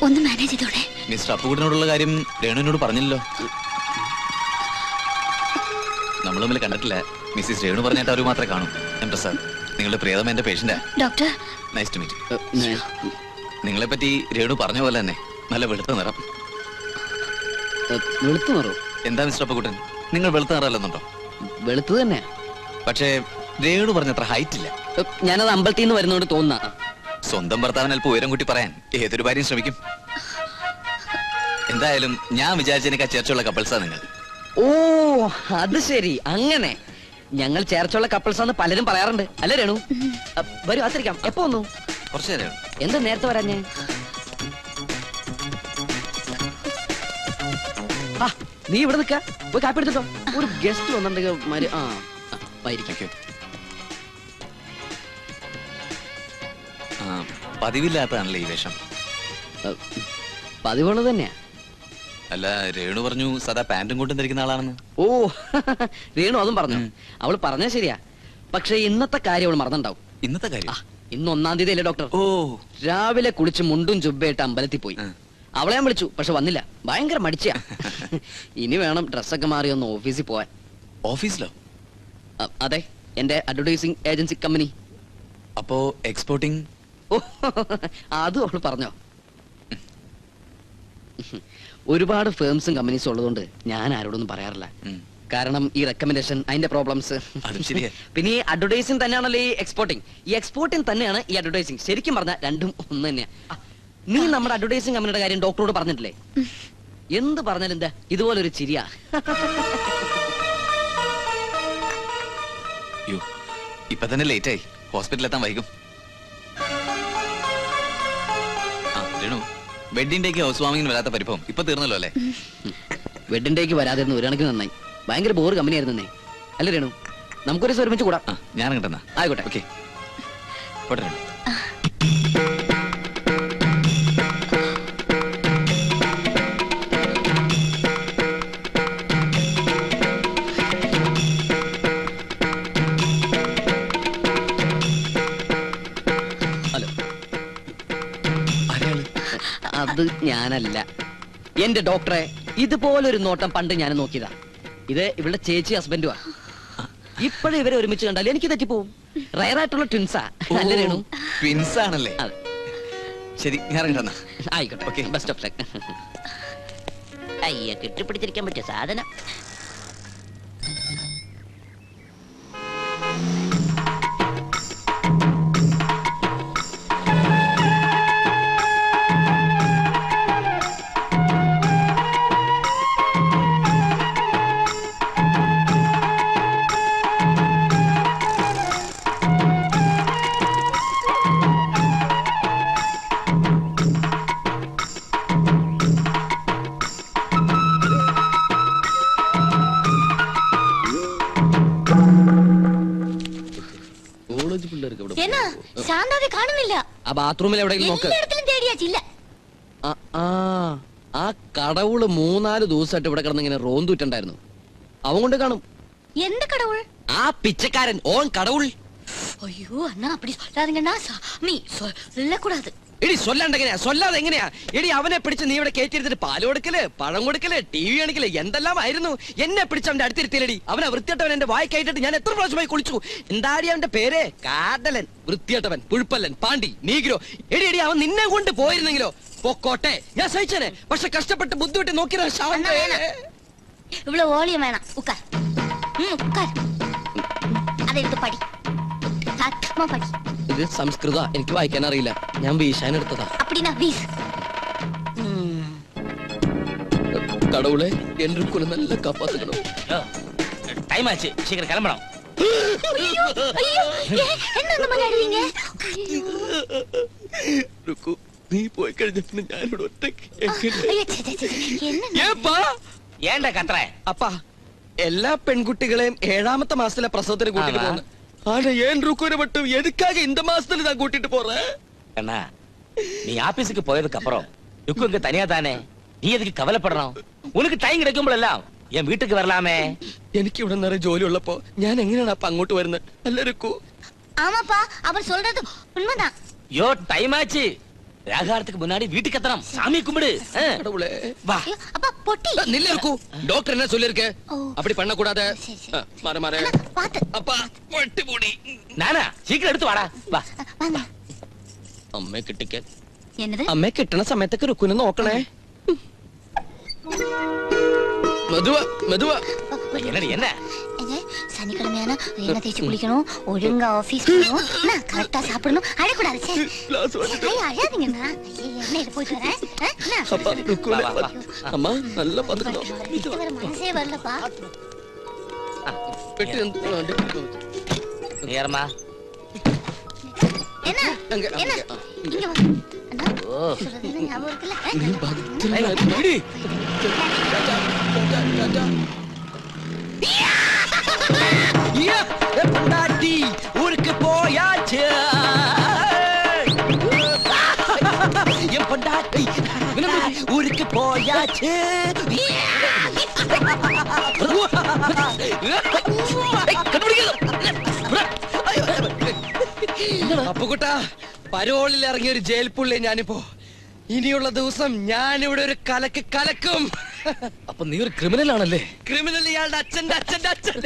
ഒന്ന് manage ചെയ്തോടെ. Mister അപ്പുകുട്ടനോടുള്ള കാര്യം രേണുവിനോട് പറഞ്ഞില്ലല്ലോ. നമ്മൾ തമ്മിൽ കണ്ടിട്ടില്ല. മിസ്സിസ് രേണു പറഞ്ഞിട്ട് അവർ മാത്രമേ കാണൂ. എം പ്രസാദ്, നിങ്ങളുടെ പ്രിയതമ എന്റെ പേഷ്യന്റാ. Doctor, nice to meet. നിങ്ങളെ പറ്റി രേണു പറഞ്ഞ പോലെ തന്നെ നല്ല വെളുത്ത നിറം. വെളുത്ത നിറോ? എന്താ മിസ്റ്റർ അപ്പുകുട്ടൻ, നിങ്ങൾ വെളുത്ത നിറമല്ലെന്നുണ്ടോ? വെളുത്തു തന്നെ. പക്ഷേ രേണു പറഞ്ഞത്ര ഹൈറ്റ് ഇല്ല. ഞാനത് അമ്പലത്തിൽ നിന്ന് വരുന്നോണ്ട് തോന്നുന്ന. സ്വന്തം ഭർത്താവിന് അല്പം ഉയരം കൂട്ടി പറയാൻ ഏതൊരു ഭാര്യയും ശ്രമിക്കും. എന്തായാലും ഞാൻ വിചാരിച്ചതിനേക്കാൾ ചേർച്ചയുള്ള കപ്പിൾസാ നിങ്ങൾ. ഓ അത് ശരി, അങ്ങനെ. ഞങ്ങൾ ചേർച്ചുള്ള കപ്പിൾസ് ആണെന്ന് പലരും പറയാറുണ്ട് അല്ലേ രേണു? വരൂ, ആത്തിരിക്കാം. എപ്പോ വന്നു? കുറച്ചു നേരം. എന്താ നേരത്തെ വരാഞ്ഞേ? നീ ഇവിടെ നിൽക്ക, പോയി കാപ്പി എടുത്തിട്ടോ. ഒരു ഗസ്റ്റ് വന്നിട്ടുണ്ടെങ്കിൽ പതിവില്ലാത്തതാണല്ലേ ഈ വേഷം? പതിവുള്ളത് തന്നെയാ. അല്ല, രേണു പറഞ്ഞു സദാ പാന്റും കൊണ്ടും ധരിക്കുന്ന ആളാണെന്ന്. ഓ രേണു അതും പറഞ്ഞു. അവള് പറഞ്ഞ ശരിയാ. പക്ഷെ ഇന്നത്തെ കാര്യം അവൾ മറന്നുണ്ടാവും. ഇന്നത്തെ കാര്യം? ഇന്ന് 1-ാം തീയതി അല്ലേ ഡോക്ടർ? ഓ, രാവിലെ കുളിച്ച് മുണ്ടും ചുബയായിട്ട് അമ്പലത്തിൽ പോയി. അവളെ ഞാൻ വിളിച്ചു, പക്ഷെ വന്നില്ല. ഭയങ്കര മടിച്ചാ. ഇനി വേണം ഡ്രസ്സൊക്കെ മാറി ഒന്ന് ഓഫീസിൽ പോവാൻ. ഓഫീസിലോ? അതെ, എന്റെ അഡ്വർടൈസിംഗ് ഏജൻസി കമ്പനി. അപ്പോ എക്സ്പോർട്ടിംഗ്? ഓ അതും അവള് പറഞ്ഞോ? ഒരുപാട് ഫേംസും കമ്പനീസും ഉള്ളതുകൊണ്ട് ഞാൻ ആരോടൊന്നും പറയാറില്ല. കാരണം ഈ റെക്കമെൻഡേഷൻ, അതിന്റെ പ്രോബ്ലംസ്. പിന്നെ ഈ അഡ്വർടൈസിംഗ് തന്നെയാണല്ലോ ഈ എക്സ്പോർട്ടിംഗ്. ഈ എക്സ്പോർട്ടിംഗ് തന്നെയാണ് ഈ അഡ്വർടൈസിംഗ്. ശരിക്കും പറഞ്ഞാൽ രണ്ടും ഒന്ന് തന്നെയാ. നീ നമ്മുടെ അഡ്വർടൈസിംഗ് കമ്പനിയുടെ കാര്യം ഡോക്ടറോട് പറഞ്ഞിട്ടില്ലേ? എന്ത് പറഞ്ഞാലും എന്താ ഇതുപോലൊരു ചിരിയാ. ഇപ്പൊ തന്നെ ലേറ്റ് ആയി, ഹോസ്പിറ്റലിൽ എത്താൻ വൈകും. വെഡിങ് ഡേക്ക് ഹൗസ് വാമിങ്ങിന് വരാത്ത പരിഭവം ഇപ്പൊ തീർന്നല്ലോ അല്ലേ? വെഡിങ് ഡേക്ക് വരാതിരുന്നു ഒരു കണക്കിന് നന്നായി. ഭയങ്കര ബോർ കമ്പനി ആയിരുന്നേ അല്ലേ രേണു? നമുക്കൊരു ദിവസം ഒരുമിച്ച് കൂടാം. ഞാൻ കിട്ടുന്ന ആയിക്കോട്ടെ. ഓക്കെ, പോട്ടെ. അത് ഞാനല്ല എന്റെ ഡോക്ടറെ. ഇതുപോലൊരു നോട്ടം പണ്ട് ഞാൻ നോക്കിയതാ. ഇത് ഇവളുടെ ചേച്ചി ഹസ്ബൻഡുവാ. ഇപ്പോഴും ഇവരെ ഒരുമിച്ച് കണ്ടാൽ എനിക്ക് തെറ്റിപ്പോവും. റയറായിട്ടുള്ള ട്വിൻസാ അല്ലേ രേണു? ട്വിൻസ് ആണല്ലേ? ശരി, ഞാൻ ആയിക്കോട്ടെ. Okay, best of luck. അയ്യ, കെട്ടിപ്പിടിച്ചിരിക്കാൻ പറ്റിയ സാധനം. കാണുന്നില്ല. ആ ബാത്റൂമിൽ എവിടെയെങ്കിലും നോക്ക്. ആ കടവുള് 3-4 ദിവസമായിട്ട് ഇവിടെ കിടന്ന് ഇങ്ങനെ റോന്തൂറ്റുണ്ടായിരുന്നു. അവൻ കൊണ്ട് കാണും. എന്ത് കടവുൾ? ആ പിച്ചക്കാരൻ ഓൻ കടവുൾ. അയ്യോ അണ്ണാ, അപ്പടി சொல்லாதீங்கண்ணா. சாமி சொல்லக்கூடாது. എടി സൊല്ലാണ്ടെങ്ങനെയാ? സൊല്ലാതെ എങ്ങനെയാ? എടി അവനെ പിടിച്ച് നീ ഇവിടെ കയറ്റിരുത്തിട്ട് പാല് കൊടുക്കല്, പഴം കൊടുക്കല്, TV കാണിക്കല്, എന്തെല്ലാം ആയിരുന്നു. എന്നെ പിടിച്ച് അവന്റെ അടുത്തിരുത്തിയിലടി. അവനെ വൃത്തിയട്ടവൻ എന്റെ വായി കയറ്റിട്ട് ഞാൻ എത്ര പ്രാവശ്യമായി കുളിച്ചു. എന്താടി അവന്റെ പേര്? കാടലൻ, വൃത്തിയട്ടവൻ, പുഴുപ്പല്ലൻ, പാണ്ടി, നീഗ്രോ. എടി എടി അവൻ നിന്നെ കൊണ്ട് പോയിരുന്നെങ്കിലോ? പൊക്കോട്ടെ, ഞാൻ സഹിച്ചേനെ. പക്ഷെ കഷ്ടപ്പെട്ട് ബുദ്ധിമുട്ടി നോക്കിയതാ. ഇവള് ഓളിയം വേണം. ഉക്കാർ ഉക്കാർ, അതെടുത്ത് പടി. പടി. ഇത് സംസ്കൃത, എനിക്ക് വായിക്കാൻ അറിയില്ല. ഞാൻ വീശാൻ എടുത്തതാ. കടവുളെ എന്റെ കുല നല്ല കാപ്പാത്തണം. ടൈം ആச்சு, சீக்கிரம் கிளம்பணும். നീ പോയി കഴിഞ്ഞ ഞാനിവിടെ ഒറ്റയ്ക്ക്. ஏன்டா கத்துற? അപ്പാ, എല്ലാ പെൺകുട്ടികളെയും 7ാമത്തെ മാസത്തിലെ പ്രസവത്തിന് കൂട്ടിട്ട് പോകുന്നു. ஆனா ஏன் ருக்குரை மட்டும் எதுக்காக இந்த மாசத்துல தான் கூட்டிட்டு போறேன்? அண்ணா, நீ ஆபீஸுக்கு போயதுக்கு அப்புறம் ருக்கு இங்க தனியா தானே, நீ எதுக்கு கவலைப்படணும்? உனக்கு டைம் கிடைக்கும்போதெல்லாம் என் வீட்டுக்கு வரலாமே. എനിക്ക് ഇവിടെ നിറയെ ജോലി ഉള്ളപ്പോ ഞാൻ എങ്ങനെയാണ് അപ്പൊ അങ്ങോട്ട് വരുന്നത്? അല്ല ருக்கு? ஆமாப்பா, அவர் சொல்றது உண்மைதான். யோ டைம் ஆச்சு, ராகாரத்துக்கு முன்னாடி வீட்டுக்கு எத்தனம் சாமி கும்பிடு கடவுளே. வா ஐயோ, அப்பா பொட்டி. நில்லு இருக்கு. டாக்டர் என்ன சொல்லிருக்கு? ஓ. அப்படி பண்ண கூடாது. சரி, சரி. மாற அண்ணா, பாத்து. அப்பா பொட்டி போடி. நானா சீக்கிரம் எடுத்து வாடா വാ வாங்க. അമ്മ കിട്ടിക്ക. என்னது? അമ്മ കിട്ടണ സമയത്തൊക്കെ രുക്കുനെ നോക്കണേ. മെതുവാ. என்னடி என்ன ஏங்க, சனிக்கிழமையான எண்ணெய் தேய்ச்சி குளிக்கணும், ஒழுங்கா ஆபீஸ் போகணும், நான் கரெக்டா சாப்பிடணும், அழக்கூடாது. சே. ஐயா, அழாதீங்கண்ணா. ஐயா, எண்ணெயில போயிட்டு வரேன். என்ன? அப்பா ருக்குനെ. വാ, വാ, വാ. അമ്മ നല്ല പതുക്കോ. வீட்டுக்கு வர மனசே வரலப்பா. പെട്ടി நேரமா என்ன? அங்க, என்ன? அங்க. இங்க வா. அண்ணா, ஓ சொல்றது என்ன ஞாபகம் இருக்குல்ல? ഇടി. பொண்டாட்டி ஊருக்கு போயாச்சு. என் பொண்டாட்டி ஊருக்கு போயாச்சு. അപ്പുകുട്ടാ, പരോളിൽ ഇറങ്ങിയ ഒരു ജയിൽ പുള്ളി ഞാനിപ്പോ. ഇനിയുള്ള ദിവസം ഞാനിവിടെ ഒരു കലക്കും. അപ്പൊ നീ ഒരു ക്രിമിനൽ ആണല്ലേ? ക്രിമിനൽ ഇയാളുടെ അച്ഛന്റെ അച്ഛൻ.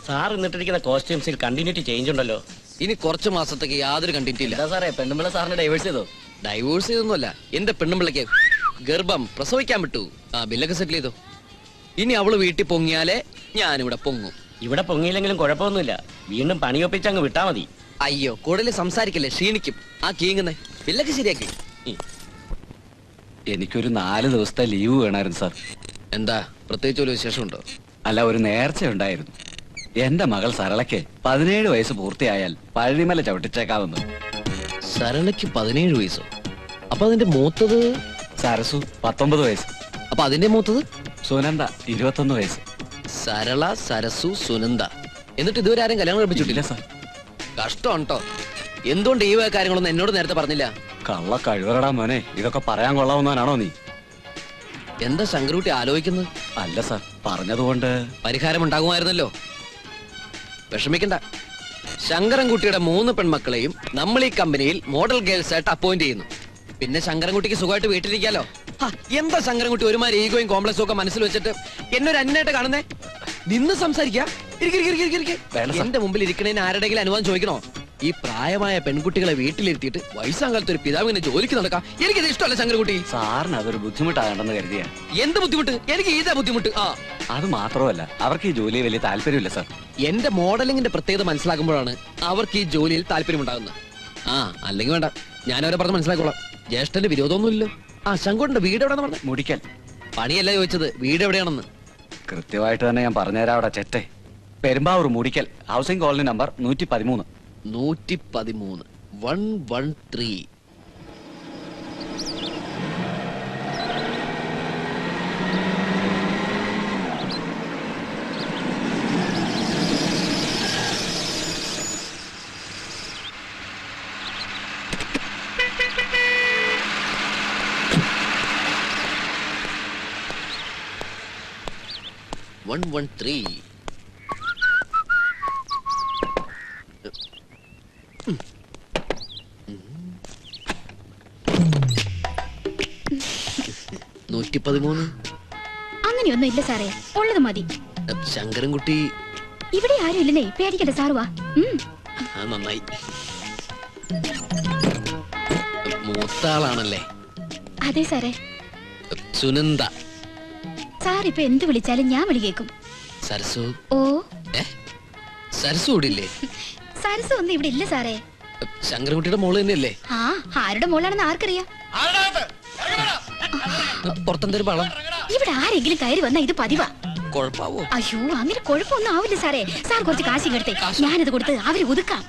സാർ ഇന്നിട്ടിരിക്കുന്ന കോസ്റ്റ്യൂംസിൽ കണ്ടിന്യൂറ്റി ചേഞ്ച് ഉണ്ടല്ലോ. ഇനി കുറച്ച് മാസത്തേക്ക് യാതൊരു കണ്ടിന്യൂറ്റി ഇല്ല. എന്താ സാറേ, പെണ്ണുമ്പിള്ള സാറിന് ഡൈവേഴ്സ് ചെയ്തോ? ഡൈവോഴ്സ് ചെയ്തൊന്നുമല്ല, എന്റെ പെണ്ണുമ്പിള്ളക്ക് ഗർഭം പ്രസവിക്കാൻ വിട്ടു. ആ ബില്ലൊക്കെ സെറ്റിൽ ചെയ്തോ. ഇനി അവള് വീട്ടിൽ പൊങ്ങിയാലേ ഞാനിവിടെ പൊങ്ങും. ഇവിടെ പൊങ്ങിയില്ലെങ്കിലും കുഴപ്പമൊന്നുമില്ല, വീണ്ടും പണിയൊപ്പിച്ച് അങ്ങ് വിട്ടാ മതി. അയ്യോ, കൂടുതൽ സംസാരിക്കല്ലേ, ക്ഷീണിക്കും. ആ കീങ്ങുന്നേ ബില്ലൊക്കെ ശരിയാക്കി. എനിക്കൊരു 4 ദിവസത്തെ ലീവ് വേണമായിരുന്നു സാർ. എന്താ പ്രത്യേകിച്ച് ഒരു വിശേഷമുണ്ടോ? അല്ല, ഒരു നേർച്ച ഉണ്ടായിരുന്നു. എന്റെ മകൾ സരളയ്ക്ക് 17 വയസ്സ് പൂർത്തിയായാൽ പഴനിമല ചവിട്ടിച്ചേക്കാവുന്നു. സരളയ്ക്ക് 17 വയസ്സോ? അപ്പൊ അതിന്റെ മൂത്തത്? സരസു 19 വയസ്സ്. അപ്പൊ അതിന്റെ മൂത്തത്? സുനന്ദ 21 വയസ്സ്. സരള, സരസു, സുനന്ദ. എന്നിട്ട് ഇതുവരെ ആരും കല്യാണം കഴിപ്പിച്ചിട്ടില്ല. സാർ, കഷ്ടമാണ് കേട്ടോ. എന്തുകൊണ്ട് ഈ വക കാര്യങ്ങളൊന്നും എന്നോട് നേരത്തെ പറഞ്ഞില്ല? കള്ള കഴിവറടാ മോനെ, ഇതൊക്കെ പറയാൻ കൊള്ളാവുന്നവനാണോ നീ? എന്താ ശങ്കരൂട്ടി ആലോചിക്കുന്നത്? അല്ല സാർ, പറഞ്ഞതുകൊണ്ട് പരിഹാരം ഉണ്ടാകുമായിരുന്നല്ലോ. വിഷമിക്കണ്ട. ശങ്കരൻകുട്ടിയുടെ 3 പെൺമക്കളെയും നമ്മൾ ഈ കമ്പനിയിൽ മോഡൽ ഗേൾസ് ആയിട്ട് അപ്പോയിന്റ് ചെയ്യുന്നു. പിന്നെ ശങ്കരൻകുട്ടിക്ക് സുഖമായിട്ട് വീട്ടിലിരിക്കാലോ. എന്താ ശങ്കരൻകുട്ടി ഒരുമാതിരി ഈഗോയും കോംപ്ലക്സും ഒക്കെ മനസ്സിൽ വെച്ചിട്ട് എന്നെ ഒരു അന്യനായിട്ട് കാണുന്നേ? നിന്ന് സംസാരിക്കാം. എന്റെ മുമ്പിൽ ഇരിക്കണേന് ആരുടെങ്കിലും അനുവാദം ചോദിക്കണോ? ഈ പ്രായമായ പെൺകുട്ടികളെ വീട്ടിലിരുത്തിയിട്ട് വയസ്സാകാലത്ത് ഒരു പിതാവിനെ ജോലിക്ക് നടക്കാം. എനിക്കത് ഇഷ്ടമല്ല ശങ്കരൻകുട്ടി. സാറിന് അതൊരു ബുദ്ധിമുട്ടാകണ്ടെന്ന് കരുതിയ. എന്ത് ബുദ്ധിമുട്ട്? എനിക്ക് ഇതാ ബുദ്ധിമുട്ട്. അത് മാത്രമല്ല, അവർക്ക് ഈ ജോലി വലിയ താല്പര്യമില്ല സാർ. എന്റെ മോഡലിംഗിന്റെ പ്രത്യേകത മനസ്സിലാക്കുമ്പോഴാണ് അവർക്ക് ഈ ജോലിയിൽ താല്പര്യമുണ്ടാകുന്നത്. അല്ലെങ്കിൽ വേണ്ട, ഞാനവരെ പറഞ്ഞ് മനസ്സിലാക്കോളാം. ജ്യേഷ്ഠന്റെ വിരോധമൊന്നുമില്ലല്ലോ. ശങ്കുട്ടിന്റെ വീട് എവിടെയാണെന്ന് പറഞ്ഞു? മുടിക്കൽ. പണിയല്ല ചോദിച്ചത്, വീട് എവിടെയാണെന്ന്. കൃത്യമായിട്ട് തന്നെ ഞാൻ പറഞ്ഞുതരാം. അവിടെ ചെറ്റെ Perumbavoor Mudickal, housing colony number 113. 113 113. അങ്ങനെയൊന്നും ഇല്ല സാറേ, ഉള്ളത് മതി. ശങ്കരൻകുട്ടി ഇവിടെ ആരും ഇല്ലെന്നേ, പേടിക്കണ്ട സാറ് വാ. നന്നായി. മൂത്താളാണല്ലേ? അതെ സാറേ. സുനന്ദ. സാർ ഇപ്പൊ എന്ത് വിളിച്ചാലും ഞാൻ വിളി കേൾക്കും. സരസു? ഓ, സരസു ഇവിടില്ലേ? സരസു ഒന്നും ഇവിടെ ഇല്ല സാറേ. ശങ്കരൻകുട്ടിയുടെ മോള് തന്നെയല്ലേ? ആരുടെ മോളാണെന്ന് ആർക്കറിയാം? പുറത്തെന്തൊരു പളം. ഇവിടെ ആരെങ്കിലും കയറി വന്നാ ഇത് പതിവാ. കുഴപ്പാവോ? അയ്യോ, അങ്ങനെ കുഴപ്പമൊന്നും ആവില്ല സാറേ. സാർ കുറച്ച് കാശ് എടുത്തേ, ഞാനത് കൊടുത്ത് അവര് ഒതുക്കാം.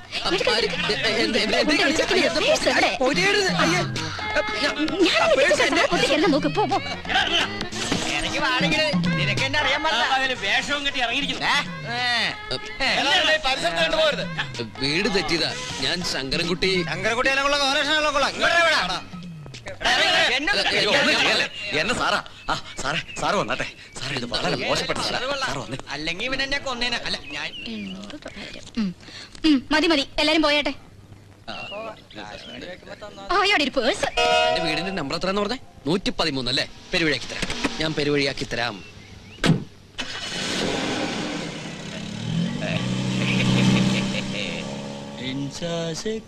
നോക്ക്, പോ. വീട് തെറ്റിയതാ. ഞാൻ ശങ്കരൻകുട്ടി. എന്നെ സാറാ സാറേ സാറ് വന്നാട്ടെ സാറേ ഇത് വളരെ മോശപ്പെട്ട സാറ് വന്നേ. അല്ലെങ്കിൽ ഇവൻ എന്നെ കൊന്നേനെ. അല്ല ഞാൻ മതി മതി എല്ലാരും പോയാട്ടെ. അയ്യോടെ ഒരു പേഴ്സ്. എന്റെ വീടിന്റെ നമ്പർ എത്രയെന്ന് പറഞ്ഞേ? 113 അല്ലേ? പെരുവഴിയാക്കി തരാം, ഞാൻ പെരുവഴിയാക്കി തരാം.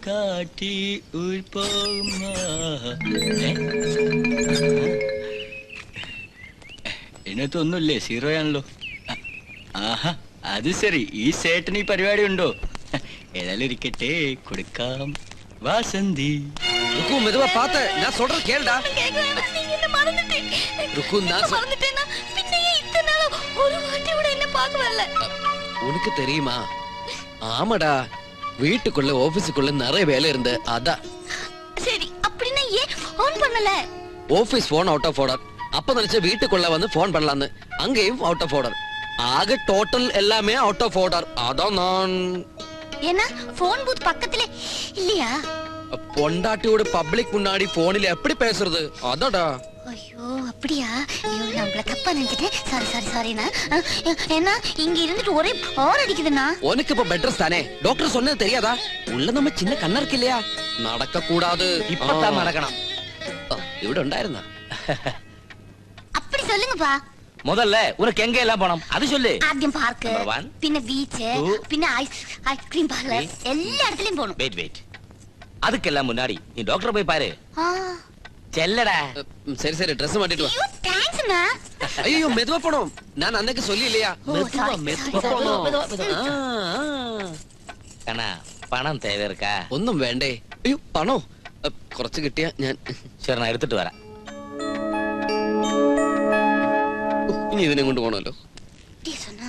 കാട്ടി ഇതിനകത്തൊന്നുമില്ലേ? സീറോ ആണല്ലോ. ആഹാ അത് ശരി, ഈ സേട്ടന് ഈ പരിപാടി ഉണ്ടോ? ഏതായാലും ഇരിക്കട്ടെ, കൊടുക്കാം. വാസന്തി ருக்கு மெதுவா பாத்து நான் சொல்றது கேளுடா. ருக்கு நான் உனக்கு தெரியுமா? ஆமாடா, வீட்டுக்குள்ள ஆபீஸுக்குள்ள நிறைய வேலை இருந்து அதான். சரி அப்படினா ஏன் ஃபோன் பண்ணல? Office phone out of order. அப்ப நினைச்ச வீட்டுக்குள்ள வந்து போன் பண்ணலாம்னு, அங்கேயும் அவுட் ஆஃப் ஆர்டர். ஆக டோட்டல் எல்லாமே அவுட் ஆஃப் ஆர்டர். அதான் நான் ஏன்னா போன் பூத் பக்கத்துல இல்லையா? பொண்டாட்டியோட பப்ளிக் முன்னாடி போனில் எப்படி பேசுறது? அதாடா. ஐயோ அப்படியா? ஐயோ நம்மள தப்பா நினைச்சிட்டேன். சாரி சாரி சாரிண்ணா. ஏன்னா இங்க இருந்துட்டு ஒரே போர் அடிக்குதுண்ணா. உனக்கு இப்ப பெட்ரஸ் தானே? டாக்டர் சொன்னது தெரியாதா? உள்ள நம்ம சின்ன கண்ணா இருக்கு இல்லையா? நடக்க கூடாது. இப்பதான் நடக்கணும். ഇവിടെ ഉണ്ടായിരുന്ന அப்படி சொல்லுங்கப்பா. முதல்ல உனக்கு எங்க எல்லாம் போனோம் அது சொல்லு. ആദ്യം പാർക്ക്, Number 1, പിന്നെ ബീച്ച്, 2, പിന്നെ ഐസ്ക്രീം പാർലർ, എല്ലാ இடத்துலயும் போணும். வெயிட் வெயிட், அதுக்கெல்லாம் முன்னாடி நீ டாக்டர் போய் பாரு. ஆ செல்லடா. சரி சரி, ட்ரெஸ் மாட்டிட்டு வா. ஐயோ தேங்க்ஸ்ண்ணா. ஐயோ மெதுவா போனோம், நான் அன்னைக்கு சொல்லி இல்லையா? ஓ, sorry, மெதுவா sorry, போனோம். மெதுவா. கண்ணா பணம் தேவை இருக்கா? ഒന്നും വേണ്ടേ? അയ്യോ പണോ? കുറച്ച് കിട്ടിയ ഞാൻ சரி நான் எடுத்துட்டு வரேன். ഇനി ഇതിനെ കൊണ്ട് പോണല്ലോ. டேய் சொன்னா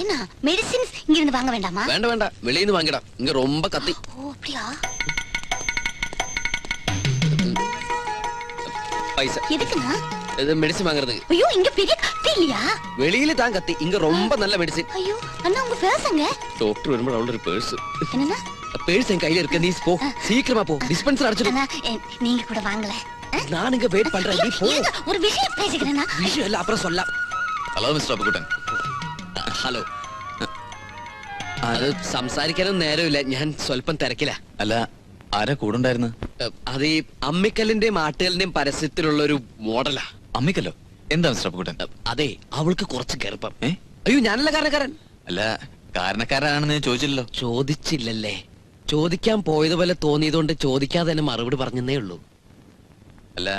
என்ன மெடிசின்ஸ் இங்க இருந்து வாங்க வேண்டாமா? വേണ്ട വേണ്ട, വെളിയിൽ നിന്ന് വാങ്ങിടാം. ഇങ്ങ ரொம்ப കത്തി. ஓ அப்படியா? പൈസ எதுக்குண்ணா? ഇത് മെഡിസിൻ വാങ്ങുறது. ஐயோ இங்க பெரிய கத்தி இல்லையா? വെളിയിൽ താൻ കത്തി, ഇങ്ങ ரொம்ப நல்ல മെഡിസിൻ. ஐயோ அண்ணா உங்க பேசுங்க. ഡോക്ടർ വരുമ്പോൾ അവളുടെ ഒരു പേഴ്സ് என்னன்னா? പേഴ്സ് എൻ കയ്യിல இருக்கு. நீ போ, சீக்கிரமா போ. டிஸ்பென்சர் அடிச்சிடு. அண்ணா நீங்க கூட வாங்கல. நான் இங்க வெயிட் பண்றேன், நீ போ. ஏங்க, ஒரு விஷயம் பேசிக்கிறேன்னா. விஷயம் இல்ல, அப்புறம் சொல்லலாம். Hello mister Appukuttan. ഹലോ. അത് സംസാരിക്കാനും നേരമില്ല, ഞാൻ സ്വല്പം തിരക്കില്ല. അല്ല ആരാ കൂടെ ഉണ്ടായിരുന്നു? അത് ഈ അമ്മിക്കല്ലിന്റെയും ആട്ടുകലിന്റെയും പരസ്യത്തിലുള്ള ഒരു മോഡലാ. അമ്മിക്കല്ലോ? എന്താ മിസ്റ്റർ അപ്പുക്കുട്ടൻ? അതെ, അവൾക്ക് കുറച്ച് ഗർഭം. ഏ? അയ്യോ ഞാനല്ല കാരണക്കാരൻ. അല്ല കാരണക്കാരാണെന്ന് ഞാൻ ചോദിച്ചില്ലല്ലോ. ചോദിച്ചില്ലല്ലേ? ചോദിക്കാൻ പോയതുപോലെ തോന്നിയതുകൊണ്ട് ചോദിക്കാതെ തന്നെ മറുപടി പറഞ്ഞേ ഉള്ളൂ. അല്ല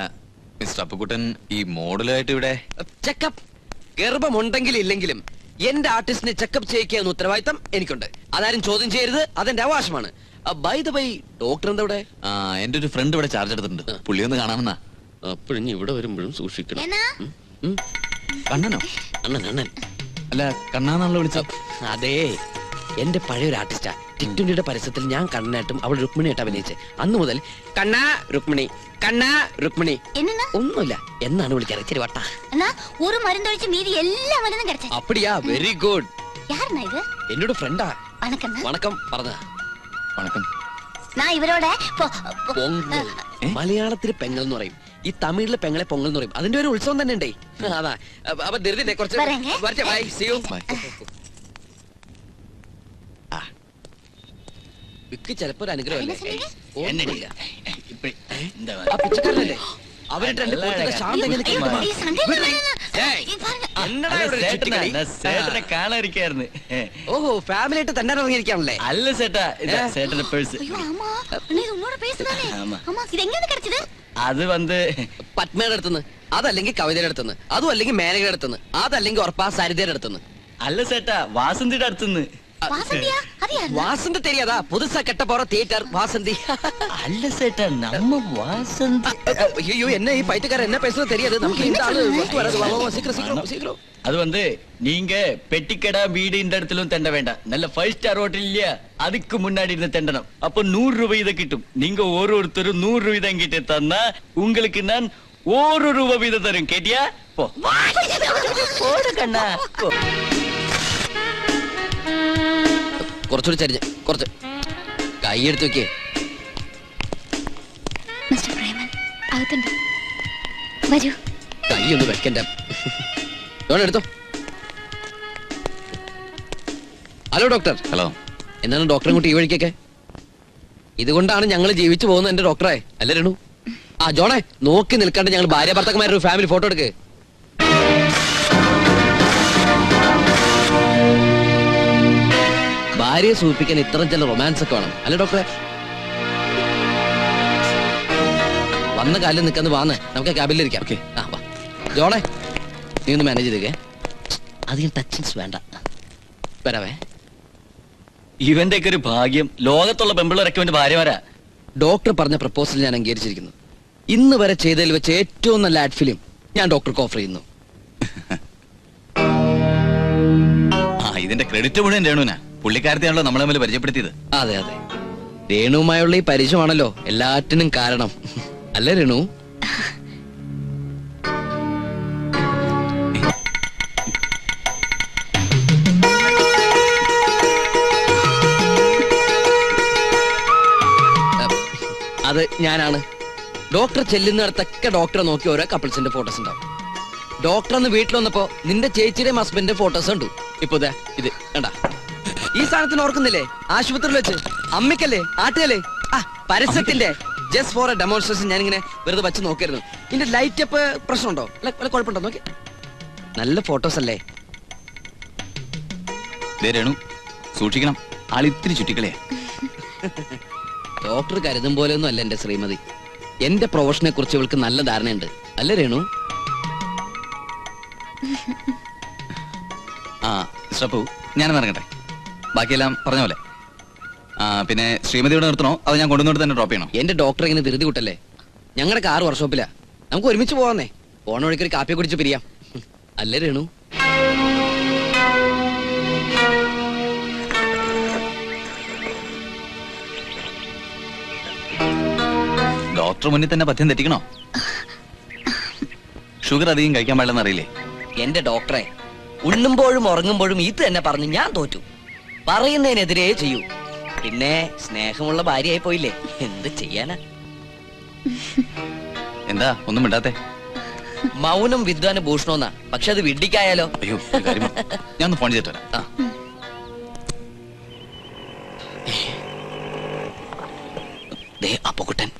മിസ്റ്റർ അപ്പുക്കുട്ടൻ ഈ മോഡലായിട്ട് ഇവിടെ? ചെക്കപ്പ് ഗർഭമുണ്ടെങ്കിൽ ഇല്ലെങ്കിലും എന്റെ ആർട്ടിസ്റ്റിനെ ചെക്കപ്പ് ചെയ്യിക്കാവുന്ന ഉത്തരവാദിത്തം എനിക്കുണ്ട്. അതാരും ചോദ്യം ചെയ്യരുത്, അതെന്റെ അവകാശമാണ്. ബൈ ദ ബൈ, ഡോക്ടർ എന്താ ഇവിടെ? ആ എന്റെ ഒരു ഫ്രണ്ട് ഇവിടെ ചാർജ് എടുത്തിട്ടുണ്ട്. പുള്ളി ഒന്ന് കാണാമെന്നാ. അപ്പോഴും ഇവിടെ വരുമ്പോഴും സൂക്ഷിക്കണം. ஏன்னா കണ്ണനോ? അണ്ണൻ അണ്ണൻ. അല്ല കണ്ണാന്നാണല്ലോ വിളിച്ചത്. അതെ, എന്റെ പഴയൊരു ആർട്ടിസ്റ്റാ. ടിക്ടുണ്ടിയുടെ പരസ്യത്തിൽ ഞാൻ കണ്ണനായിട്ടും അവൾ രുക്മിണിയായിട്ട് അഭിനയിച്ചേ. അന്ന് മുതൽ കണ്ണാ രുക്മിണി, കണ്ണാ രുക്മിണി. என்னன்னா? ഒന്നുമില്ല എന്നാണ് വിളിക്കാറ്. ഇച്ചിരി വട്ട. அண்ணா ஒரு மருந்து ஒழிச்சு மீதி எல்லா மருந்தும் கிடைச்சது. അപ്പടിയാ, വെരി ഗുഡ്. யாருண்ணா இது? എന്നോട് ഫ്രണ്ടാ. வணக்கம்ண்ணா. വണക്കം പറഞ്ഞ. വണക്കം. நான் ഇവരോட പൊങ്കൽ. മലയാളത്തിൽ പെങ്ങൽ എന്ന് പറയും, ഈ തമിഴിലെ പെങ്ങളെ പൊങ്കൽ എന്ന് പറയും. അതിന്റെ ഒരു ഉത്സവം തന്നെ ഉണ്ടേ. അതാ അപ്പൊ ധൃതിന്റെ കുറച്ച് വരേങ്ങേ. വരട്ടെ. Bye, see you. Bye. വിക്ക് ചിലപ്പോ ഒരു അനുഗ്രഹം என்ன അല്ലേ? சொன்னீங்க? ഒന്നുമില്ല. ഇപ്പഴ് എന്താ ആ പിച്ചക്കാരനല്ലേ? അവരുടെ രണ്ട് കൂട്ടത്തെ ശാന്തം ഇങ്ങനെ കേൾക്കുമാ. ഈ സൺഡേ ഏയ്, பாருங்க. എന്നടാ ഇവിടെ ഒരു ചുറ്റിക്കളി? സേട്ടനെ കാണാതിരിക്കായിരുന്നു. ഓഹോ, ഫാമിലി ആയിട്ട് തന്നെ ഇറങ്ങിയിരിക്കാണല്ലേ? അല്ല സേട്ടാ, ഇതാ സേട്ടന്റെ പേഴ്സ്. ஐயோ ஆமா அண்ணா இது உன்னோட பேசுதானே? ஆமா. ஆமா இது எங்க இருந்து கிடைச்சது? അത് വന്ന് പത്മയുടെ അടുത്തുനിന്ന്, അതല്ലെങ്കിൽ കവിതയുടെ അടുത്തുനിന്ന്, അതും അല്ലെങ്കിൽ മേനകയുടെ അടുത്തുനിന്ന്, അതല്ലെങ്കിൽ ഉറപ്പാ സരിതയുടെ അടുത്തുനിന്ന്. അല്ല സേട്ടാ, വാസന്തിയുടെ അടുത്തുനിന്ന്. வாசந்தியா? அது யாரு? വാസന്തി தெரியாதா? പുതുസാ കെട്ട പോറ തിയേറ്റർ വാസന്തി. അല്ല സേട്ടാ, നമ്മ വാസന്തി. ஐயோ, என்ன ഈ പൈറ്റുകാരൻ என்ன பேசுறது தெரியாது நமக்கு. இந்த ஆளு ஒத்து வராது. வா வா, சீக்கிரம் சீக்கிரம் சீக்கிரம். அது வந்து நீங்க பெட்டிக்கடா வீடு இந்த இடத்திலும் தெண்ட வேண்டாம். நல்ல 5 ஸ்டார் ஹோட்டல் இல்லையா, அதுக்கு முன்னாடி இருந்து தெண்டணும். அப்ப 100 ரூபாய் இதை கிட்டும். நீங்க ஒருத்தரும் 100 ரூபாய் கிட்ட தந்தா உங்களுக்கு நான் 1 ரூபாய் வீதம் தரும். கேட்டியா? போ போடு கண்ணா. കുറച്ചുകൂടി ചരിഞ്ഞ്, കുറച്ച് കൈ എടുത്ത് വെക്കേ. மிஸ்டர் பிரேமன், അകത്തുണ്ട്. വരൂ. കൈ ഒന്ന് വെക്കണ്ട. എടുത്തോ. Hello doctor. ഹലോ. എന്താണ് ഡോക്ടറെ കൂട്ടി ഈ വഴിക്കൊക്കെ? ഇതുകൊണ്ടാണ് ഞങ്ങൾ ജീവിച്ചു പോകുന്നത് എന്റെ ഡോക്ടറെ. അല്ലേ രേണു? ആ ജോണേ, നോക്കി നിൽക്കാണ്ട് ഞങ്ങൾ ഭാര്യ ഭർത്താക്കന്മാരുടെ ഒരു ഫാമിലി ഫോട്ടോ എടുക്ക്. ഭാര്യയെ സൂചിപ്പിക്കാൻ ഇത്ര ചില റൊമാൻസ് ഒക്കെ വേണം, അല്ലേ ഡോക്ടറെ? വന്ന കാലിൽ നിൽക്കാന്ന് വാന്ന്, നമുക്ക് ക്യാബിനിലിരിക്കാം. ഓക്കെ. ആ വാ ജോണേ, നീ ഒന്ന് മാനേജ് ചെയ്തേ. അധികം ടച്ചിങ്സ് വേണ്ട. വരാവേ. ഇവന്റെ ഒക്കെ ഒരു ഭാഗ്യം, ലോകത്തുള്ള പെമ്പിളൊക്കെ വേണ്ടി ഭാര്യമാരാ. ഡോക്ടർ പറഞ്ഞ പ്രപ്പോസൽ ഞാൻ അംഗീകരിച്ചിരിക്കുന്നു. ഇന്ന് വരെ ചെയ്തതിൽ വെച്ച് ഏറ്റവും നല്ല ആഡ് ഫിലിം ഞാൻ ഡോക്ടർക്ക് ഓഫർ ചെയ്യുന്നു. ഇതിന്റെ ക്രെഡിറ്റ് മുഴുവൻ രേണുവിനാ. പുള്ളിക്കാരത്തെയാണല്ലോ നമ്മളെ തമ്മിൽ പരിചയപ്പെടുത്തിയത്. അതെ അതെ, രേണുവുമായുള്ള ഈ പരിചയമാണല്ലോ എല്ലാറ്റിനും കാരണം, അല്ലേ രേണു? അത് ഞാനാണ്. ഡോക്ടർ ചെല്ലുന്നിടത്തൊക്കെ ഡോക്ടറെ നോക്കി ഓരോ കപ്പിൾസിന്റെ ഫോട്ടോസ് ഉണ്ടാവും. ഡോക്ടർ അന്ന് വീട്ടിൽ വന്നപ്പോ നിന്റെ ചേച്ചിയുടെയും ഹസ്ബൻഡിന്റെ ഫോട്ടോസ് ഉണ്ട്. ഇപ്പൊ ഇത് കണ്ടാ, ഈ സാധനത്തിന് ഓർക്കുന്നില്ലേ? ആശുപത്രിയിൽ വെച്ച് അമ്മയ്ക്കല്ലേ ആട്ടുകല്ലേ ആ പരസ്യത്തിന്റെ ജസ്റ്റ് ഫോർ എ ഡെമോൺസ്ട്രേഷൻ ഞാനിങ്ങനെ വെറുതെ വെച്ച് നോക്കിയിരുന്നു. ഇതിന്റെ ലൈറ്റ് അപ്പ് പ്രശ്നമുണ്ടോ, വല്ല കുഴപ്പമുണ്ടോ നോക്കി? നല്ല ഫോട്ടോസ് അല്ലേ? രേണു സൂക്ഷിക്കണം, ആളിത്തിരി ചുറ്റിക്കളിയാ. ഡോക്ടർ കരുതും പോലെയൊന്നും അല്ല എന്റെ ശ്രീമതി. എന്റെ പ്രൊഫഷനെ കുറിച്ച് ഇവൾക്ക് നല്ല ധാരണയുണ്ട്, അല്ലേ രേണു? ആ ശ്രപ്പു, ഞാനൊന്ന് ഇറങ്ങട്ടെ. ബാക്കിയെല്ലാം പറഞ്ഞ പോലെ. പിന്നെ ശ്രീമതിയോട് നിർത്തണോ അത് ഞാൻ കൊണ്ടുവന്നിട്ട് തന്നെ ഡ്രോപ്പ് ചെയ്യണോ? എന്റെ ഡോക്ടർ ഇങ്ങനെ ധൃതി കൂട്ടല്ലേ. ഞങ്ങളുടെ കാർ വർക്ക്ഷോപ്പിലാ, നമുക്ക് ഒരുമിച്ച് പോവാന്നേ. പോണ വഴിക്കൊരു കാപ്പി കുടിച്ച് പിരിയാം, അല്ലേ രേണു? ഡോക്ടർ മുന്നിൽ തന്നെ പഥ്യം തെറ്റിക്കണോ? ഷുഗർ അധികം കഴിക്കാൻ പാടില്ലെന്ന് അറിയില്ലേ? എന്റെ ഡോക്ടറെ, ഉണ്ണുമ്പോഴും ഉറങ്ങുമ്പോഴും ഇത് തന്നെ പറഞ്ഞു ഞാൻ തോറ്റു. പറയുന്നതിനെതിരെ ചെയ്യൂ. പിന്നെ സ്നേഹമുള്ള ഭാര്യയായി പോയില്ലേ, എന്ത് ചെയ്യാനാ? എന്താ ഒന്നും മിണ്ടാത്തെ? മൗനം വിദ്വാന് ഭൂഷണമെന്നാ, പക്ഷെ അത് വിഡ്ഢിക്കായാലോ? അയ്യോ ഒരു കാര്യം, ഞാൻ ഒന്ന് ഫോൺ ചെയ്തിട്ട് വരാം. അപ്പക്കുട്ടൻ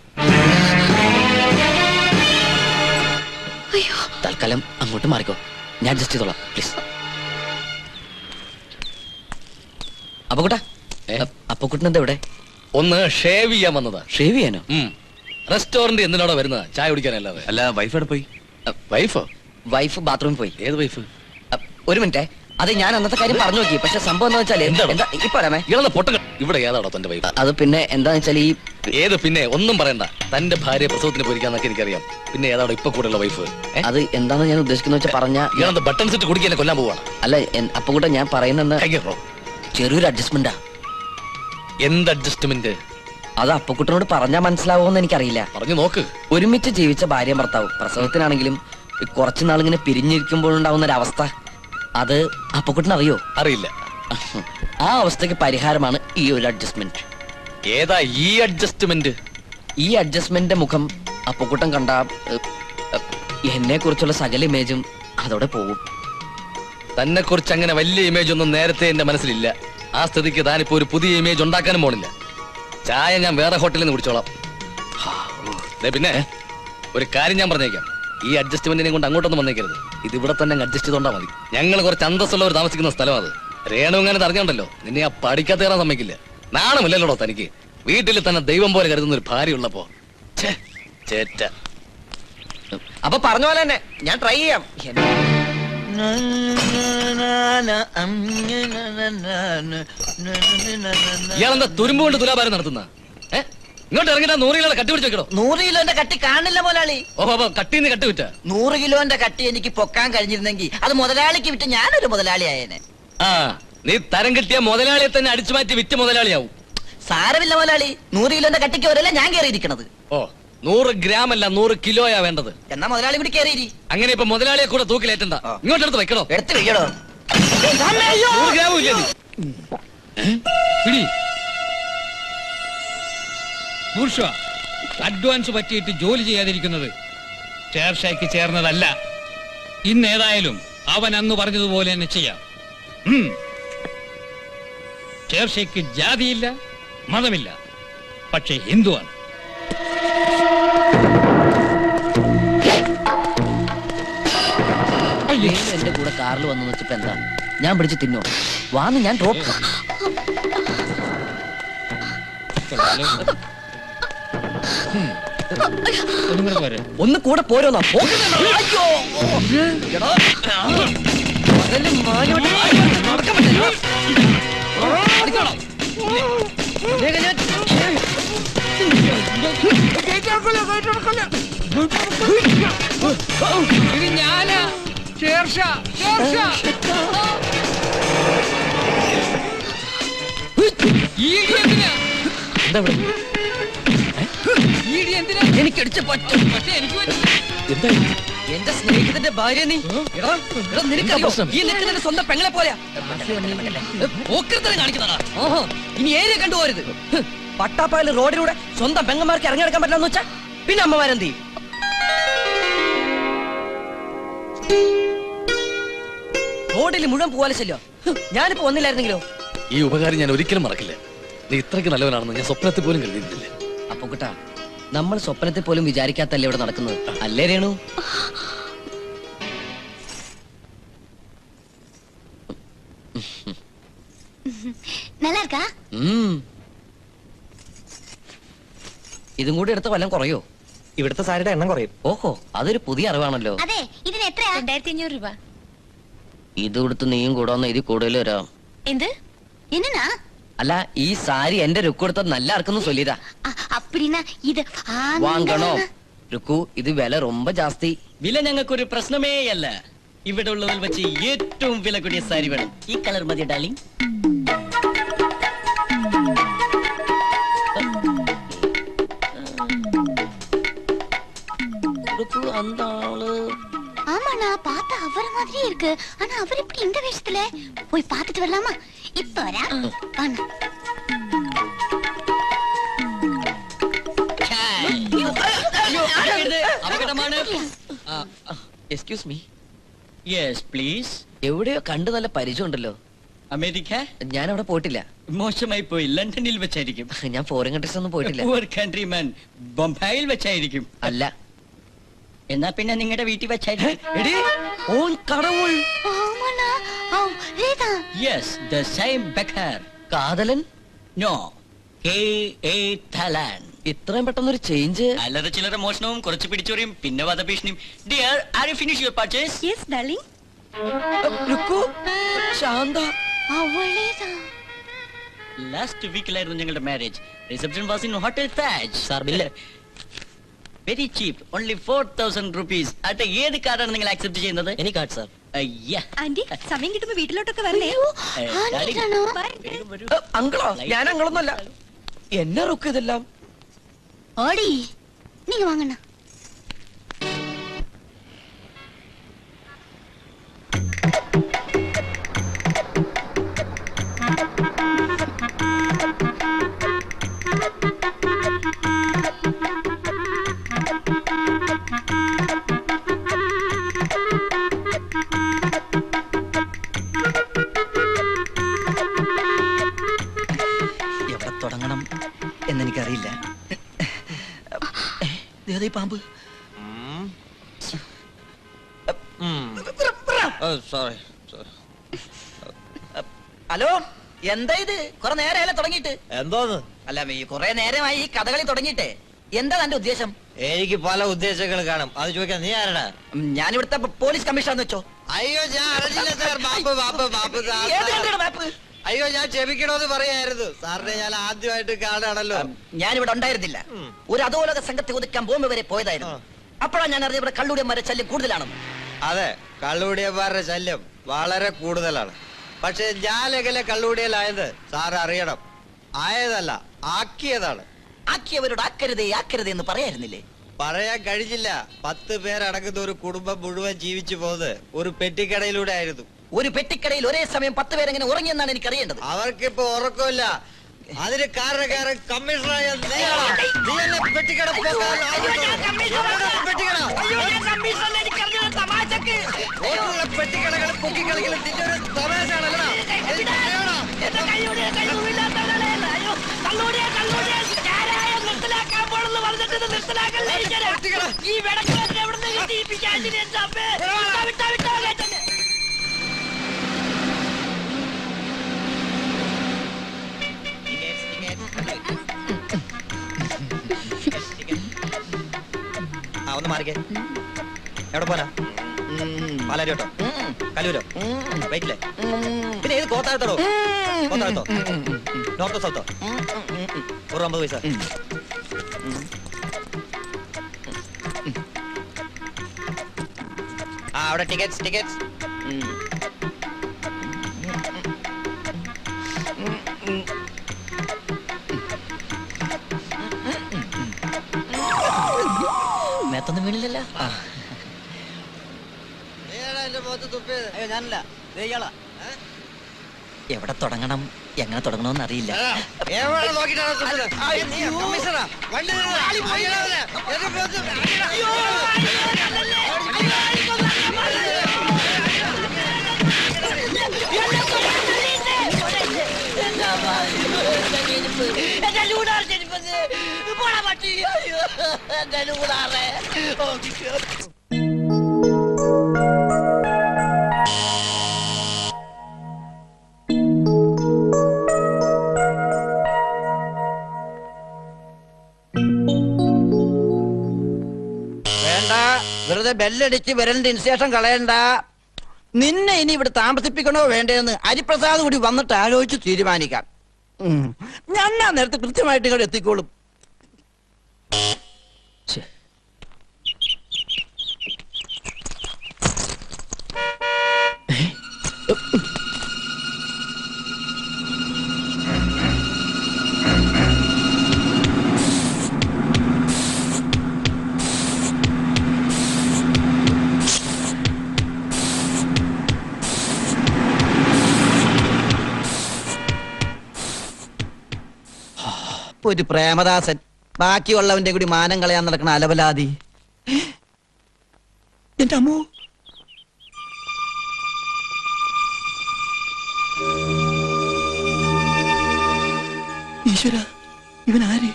തൽക്കാലം അങ്ങോട്ട് മാറിക്കോ, ഞാൻ അഡ്ജസ്റ്റ് ചെയ്തോളാം പ്ലീസ്. അപ്പക്കുട്ടാ, അപ്പക്കുട്ടൻ എന്താ ഇവിടെ? ഒന്ന് ഷേവ് ചെയ്യാൻ വന്നതാ. ഷേവ് ചെയ്യാനോ? റെസ്റ്റോറന്റ് എന്തിനാണോ വരുന്നത്? ചായ കുടിക്കാനല്ലാതെ. അല്ല വൈഫ് എവിടെ പോയി? വൈഫോ? വൈഫ് ബാത്റൂമിൽ പോയി. ഏത് വൈഫ്? ഒരു മിനിറ്റ്, അത് ഞാൻ അന്നത്തെ കാര്യം പറഞ്ഞു നോക്കി. പക്ഷെ സംഭവം എന്താ വെച്ചാല് ഇപ്പൊ പറയാമേ. ഇയാളെ പൊട്ട ഇവിടെ ഏതാണോ തന്റെ വൈഫ്? അത് പിന്നെ എന്താന്ന് വെച്ചാൽ ഈ ഏത് പിന്നെ ഒന്നും പറയണ്ട. തന്റെ ഭാര്യ പ്രസവത്തിന് പോയിരിക്കാന്നൊക്കെ എനിക്കറിയാം. പിന്നെ ഏതാണോ ഇപ്പൊ കൂടെയുള്ള വൈഫ്? അത് എന്താന്ന് ഞാൻ ഉദ്ദേശിക്കുന്ന വെച്ചാൽ പറഞ്ഞ ഇയാളെന്താ ബട്ടൺ സെറ്റ് കുടിക്കാൻ കൊല്ലാൻ പോവാണ്? അല്ല അപ്പക്കുട്ടൻ, ഞാൻ പറയുന്ന കൈകോ ചെറിയൊരു അഡ്ജസ്റ്റ്മെന്റാ. എന്ത് അഡ്ജസ്റ്റ്മെന്റ്? അത് അപ്പക്കുട്ടനോട് പറഞ്ഞാൽ മനസ്സിലാവുമെന്ന് എനിക്കറിയില്ല. പറഞ്ഞു നോക്ക്. ഒരുമിച്ച് ജീവിച്ച ഭാര്യ ഭർത്താവ് പ്രസവത്തിനാണെങ്കിലും കുറച്ചു നാളിങ്ങനെ പിരിഞ്ഞിരിക്കുമ്പോഴുണ്ടാവുന്ന ഒരവസ്ഥ, അത് അപ്പക്കുട്ടൻ അറിയോ? അറിയില്ല. ആ അവസ്ഥയ്ക്ക് പരിഹാരമാണ് ഈ ഒരു അഡ്ജസ്റ്റ്മെന്റ്. ഏതാ ഈ അഡ്ജസ്റ്റ്മെന്റ്? ഈ അഡ്ജസ്റ്റ്മെന്റിന്റെ മുഖം അപ്പക്കുട്ടൻ കണ്ട എന്നെ കുറിച്ചുള്ള സകല ഇമേജും അതോടെ പോകും. തന്നെ കുറിച്ച് അങ്ങനെ വലിയ ഇമേജ് ഒന്നും നേരത്തെ എന്റെ മനസ്സിലില്ല. ആ സ്ഥിതിക്ക് താനിപ്പോ ഒരു പുതിയ ഇമേജ് ഉണ്ടാക്കാനും പോണില്ല. ചായ ഞാൻ വേറെ ഹോട്ടലിൽ നിന്ന് കുടിച്ചോളാം. പിന്നെ ഒരു കാര്യം ഞാൻ പറഞ്ഞേക്കാം, ഈ അഡ്ജസ്റ്റ്മെന്റിനെ കൊണ്ട് അങ്ങോട്ടൊന്നും വന്നേക്കരുത്. ഇത് ഇവിടെ തന്നെ അഡ്ജസ്റ്റ് ചെയ്തോണ്ടാ മതി. ഞങ്ങൾ കുറച്ച് അന്തസ്സുള്ളവർ താമസിക്കുന്ന സ്ഥലം അത്. രേണു അങ്ങനെ അറിഞ്ഞോണ്ടല്ലോ നിന്നെ ആ പഠിക്കാത്ത കയറാൻ സമ്മതിക്കില്ല. നാണമില്ലല്ലോടോ തനിക്ക്? വീട്ടിൽ തന്നെ ദൈവം പോലെ കരുതുന്ന ഒരു ഭാര്യ ഉള്ളപ്പോ. ചേറ്റ. അപ്പൊ പറഞ്ഞ പോലെ തന്നെ ഞാൻ ട്രൈ ചെയ്യാം. ഇയാളെന്താ തുരുമ്പ് കൊണ്ട് തുലാഭാരം നടത്തുന്ന? ഇങ്ങോട്ട് ഇറങ്ങിട്ടാ 100 കിലോ കട്ടി പിടിച്ച് വെക്കണോ? 100 കിലോന്റെ കട്ടി കാണില്ല മുതലാളി. ഓ കട്ടിന്ന് കട്ടി വിറ്റ 100 കിലോന്റെ കട്ടി എനിക്ക് പൊക്കാൻ കഴിഞ്ഞിരുന്നെങ്കിൽ അത് മുതലാളിക്ക് വിറ്റ് ഞാനൊരു മുതലാളിയായേനെ. ആ നീ തരം കിട്ടിയ മുതലാളിയെ തന്നെ അടിച്ചു മാറ്റി വിറ്റ മുതലാളിയാവും. സാരമില്ല മുതലാളി, 100 കിലോന്റെ കട്ടിക്ക് വരല്ല ഞാൻ കയറിയിരിക്കണത്. ഓ 100 ഗ്രാം അല്ല 100 കിലോയാ വേണ്ടത്. എന്നാ മുതലാളി കൂടി കയറിയിരി. അങ്ങനെ ഇപ്പൊ മുതലാളിയെ കൂടെ തൂക്കിലേറ്റണ്ട. ഇങ്ങോട്ട് എടുത്ത് വെക്കണോ? എടുത്ത് വെക്കടോ. 100 ഗ്രാമും ഇല്ലേ നീ? പിടി. അഡ്വാൻസ് പറ്റിയിട്ട് ജോലി ചെയ്യാതിരിക്കുന്നത് ചേർഷയ്ക്ക് ചേർന്നതല്ല. ഇന്നേതായാലും അവൻ അന്ന് പറഞ്ഞതുപോലെ തന്നെ ചെയ്യാം. ചേർഷയ്ക്ക് ജാതിയില്ല, മതമില്ല, പക്ഷേ ഹിന്ദുവാണ്. എന്റെ കൂടെ കാറിൽ വന്നു വെച്ചപ്പോ എന്താ ഞാൻ പിടിച്ച് തിന്നോ? വാന്ന് ഞാൻ ഡ്രോപ്പ്. ഒന്ന് കൂടെ പോരോന്നാ? ഇത് ഞാനാ ചേർഷ. എനിക്കടിച്ച പറ്റും, പക്ഷെ എനിക്ക് എന്റെ സ്നേഹിതന്റെ ഭാര്യ നീ. നിനക്കറിയോ ഈ നിൽക്കുന്നതിന്റെ സ്വന്തം പെങ്ങളെ പോലെയാ. പോക്കരത്തരം കാണിക്കുന്നതാ. ഓഹോ, ഇനി ഏരിയ കണ്ടുപോരുത്. പട്ടാപ്പായൽ റോഡിലൂടെ സ്വന്തം പെങ്ങന്മാർക്ക് ഇറങ്ങിയെടുക്കാൻ പറ്റില്ലെന്ന് വെച്ചാ പിന്നെ അമ്മമാരെന്ത് ചെയ്യും? റോഡിൽ മുഴുവൻ പോവാലോ. ഞാനിപ്പോ വന്നില്ലായിരുന്നെങ്കിലോ? ഈ ഉപകാരം ഞാൻ ഒരിക്കലും മറക്കില്ല. നീ ഇത്രയ്ക്ക് നല്ലവനാണെന്ന് ഞാൻ സ്വപ്നത്തിൽ പോലും കരുതിയിരുന്നില്ല. അപ്പൊ കുട്ടാ, നമ്മൾ സ്വപ്നത്തിൽ പോലും വിചാരിക്കാത്തല്ലേ ഇവിടെ നടക്കുന്നത്, അല്ലേ രേണു? நல்லா இருக்கா? ഇതും കൂടി എടുത്ത വല്ലതും കുറയോ? ഇവിടുത്തെ സാരിയുടെ എണ്ണം കുറയും. ഓഹോ, അതൊരു പുതിയ അറിവാണല്ലോ. അതെ, ഇതിന് എത്രയാ? 2500 രൂപ. ഇത് കൊടുത്ത് നീയും കൂടെ വന്ന ഇതിൽ കൂടുതൽ വരാം. എന്ത്? என்னன்னா? അല്ല, ഈ സാരി എന്റെ രുക്കു എടുത്തത് നല്ല ആർക്കൊന്നും ചൊല്ലിയതാ. அப்படினா ഇത് വാങ്ങണോ രുക്കു? ഇത് വില ரொம்ப ജാസ്തി. വില ഞങ്ങൾക്കൊരു പ്രശ്നമേ അല്ല. ഇവിടെ ഉള്ളതിൽ വെച്ച് ഏറ്റവും വില കൂടിയ സാരി വേണം. ഈ കളർ മതി ഡാർലിംഗ്. ருக்கு அந்த ஆளு. ஆமாண்ணா, பார்த்தா அவர் மாதிரியே இருக்கு. ஆனா அவர் இப்படி இந்த வேஷத்துல போய் பார்த்துட்டு வரலாமா? இப்ப வரா. வாண்ணா. Excuse me. Yes please. എവിടെയോ കണ്ടു നല്ല പരിചയം ഉണ്ടല്ലോ. അമേരിക്ക? ഞാൻ അവിടെ പോയിട്ടില്ല. മോശമായി പോയി. ലണ്ടനിൽ വെച്ചായിരിക്കും. ഞാൻ ഫോറിൻ കൺട്രീസ് ഒന്നും പോയിട്ടില്ല. Poor countryman. ബൊംബായിൽ വെച്ചായിരിക്കും. അല്ല. എന്നാ പിന്നെ നിങ്ങളുടെ വീട്ടിൽ വെച്ചായിരിക്കും. ഓൻ കടവുൾ. ஆமாண்ணா. ரேதா. Yes, the same baker. കാതലൻ? No, K.A. Thalan. ഇത്രയും പെട്ടെന്നൊരു ചേഞ്ച്? അല്ലറ ചില്ലറ മോഷണവും കുറച്ച് പിടിച്ചോറിയും പിന്നെ വധഭീഷണിയും. Dear, are you finish your purchase? Yes, darling. Rukku, Shantha. அவளேதான். ലാസ്റ്റ് വീക്കിലായിരുന്നു ഞങ്ങളുടെ marriage. Reception was in hotel Taj. Sir bill? Very cheap, only 4000 rupees. അട്ടെ, ഏത് കാർഡാണ് നിങ്ങൾ ആക്സെപ്റ്റ് ചെയ്യുന്നത്? Any card sir. അയ്യാ. ആന്റി, സമയം കിട്ടുമ്പോ വീട്ടിലോട്ടൊക്കെ വരണേ. ആന്റിയാണോ? വേഗം വരൂ. അങ്കിളോ? ഞാൻ അങ്കിളൊന്നുമല്ല. എന്നാ റുക്ക് ഇതെല്ലാം? ஓடி. நீங்க வாங்கண்ணா. എവിടെ തുടങ്ങണം എന്നെനിക്കറിയില്ല. പാമ്പ്. ഹലോ, എന്താ ഇത്? കുറെ നേരമല്ല തുടങ്ങിയിട്ട്? എന്തോന്ന്? അല്ല, കുറെ നേരമായി ഈ കഥകളി തുടങ്ങിയിട്ടേ. എന്താ തന്റെ ഉദ്ദേശം? എനിക്ക് പല ഉദ്ദേശങ്ങൾ കാണും. അത് ചോദിക്കാൻ നീ ആരടാ? ഞാൻ ഇവിടുത്തെ പോലീസ് കമ്മീഷണർ വെച്ചോ. അയ്യോ, ഞാൻ അറിഞ്ഞില്ല sir. Bap bap bap sir. ഏത് കണ്ടയുടെ മാപ്പ്? അയ്യോ, ഞാൻ ക്ഷമിക്കണോന്ന് പറയായിരുന്നു സാറിനെ. ഞാൻ ആദ്യമായിട്ട് കാണാണല്ലോ. ഞാൻ ഇവിടെ ഉണ്ടായിരുന്നില്ല. ഒരു അധോലോക സംഘത്തെ ഒതുക്കാൻ ബോംബെ വരെ പോയതായിരുന്നു. അപ്പോഴാണ് ഞാൻ അറിഞ്ഞത് ഇവിടെ കള്ളുടിയന്മാരെ ശല്യം കൂടുതലാണെന്ന്. അതെ, കള്ളുകൂടിയന്മാരുടെ ശല്യം വളരെ കൂടുതലാണ്. പക്ഷെ ഞാൻ എങ്ങനെ കള്ളുകൂടിയലായത് സാർ അറിയണം. ആയതല്ല, ആക്കിയതാണ്. ആക്കിയവരോട് ആക്കരുതേ ആക്കരുതേ എന്ന് പറയായിരുന്നില്ലേ? പറയാൻ കഴിഞ്ഞില്ല. 10 പേരടങ്ങുന്ന ഒരു കുടുംബം മുഴുവൻ ജീവിച്ചു പോകുന്നത് ഒരു പെട്ടിക്കടയിലൂടെ ആയിരുന്നു. ഒരു പെട്ടിക്കടയിൽ ഒരേ സമയം 10 പേരെങ്ങനെ ഉറങ്ങിയെന്നാണ് എനിക്ക് അറിയേണ്ടത്. അവർക്കിപ്പോ ഉറക്കമില്ല. അതിന് കാരണക്കാരൻ കമ്മീഷണറായ നീ എന്നെ പെട്ടിക്കട പെട്ടിക്കടകൾ പൊക്കിക്കളിക്കലും നിന്റെ ഒരു തമാശയാണല്ലോ. ഒന്ന് മാറിക്കേ. എവിടെ പോനാ? പാലാരിയോട്ടോ, കലൂരോ, വൈറ്റില്ലേ? പിന്നെ ഏത് കോത്താഴത്തോ? കോത്താഴത്തോ, നോർത്തോ സൗത്തോ? ഒരു 50 പൈസ. അവിടെ ടിക്കറ്റ്സ് ടിക്കറ്റ്സ്. മേത്തൊന്നും വീണില്ലല്ലോ. എവിടെ തുടങ്ങണം എങ്ങനെ തുടങ്ങണമെന്ന് അറിയില്ല. വെറുതെ ബെല്ലടിച്ച് വിരലിന്റെ ഇൻസേഷൻ കളയണ്ട. നിന്നെ ഇനി ഇവിടെ താമസിപ്പിക്കണോ വേണ്ടതെന്ന് ഹരിപ്രസാദ് കൂടി വന്നിട്ട് ആലോചിച്ച് തീരുമാനിക്കാം. ഞാൻ നേരത്തെ കൃത്യമായിട്ട് ഇങ്ങോട്ട് എത്തിക്കോളും. ഒരു പ്രേമദാസൻ, ബാക്കിയുള്ളവന്റെ കൂടി മാനം കളയാൻ നടക്കണ അലവലാതി. എന്റെ അമ്മോ, ഈശ്വര, ഇവൻ ആര്?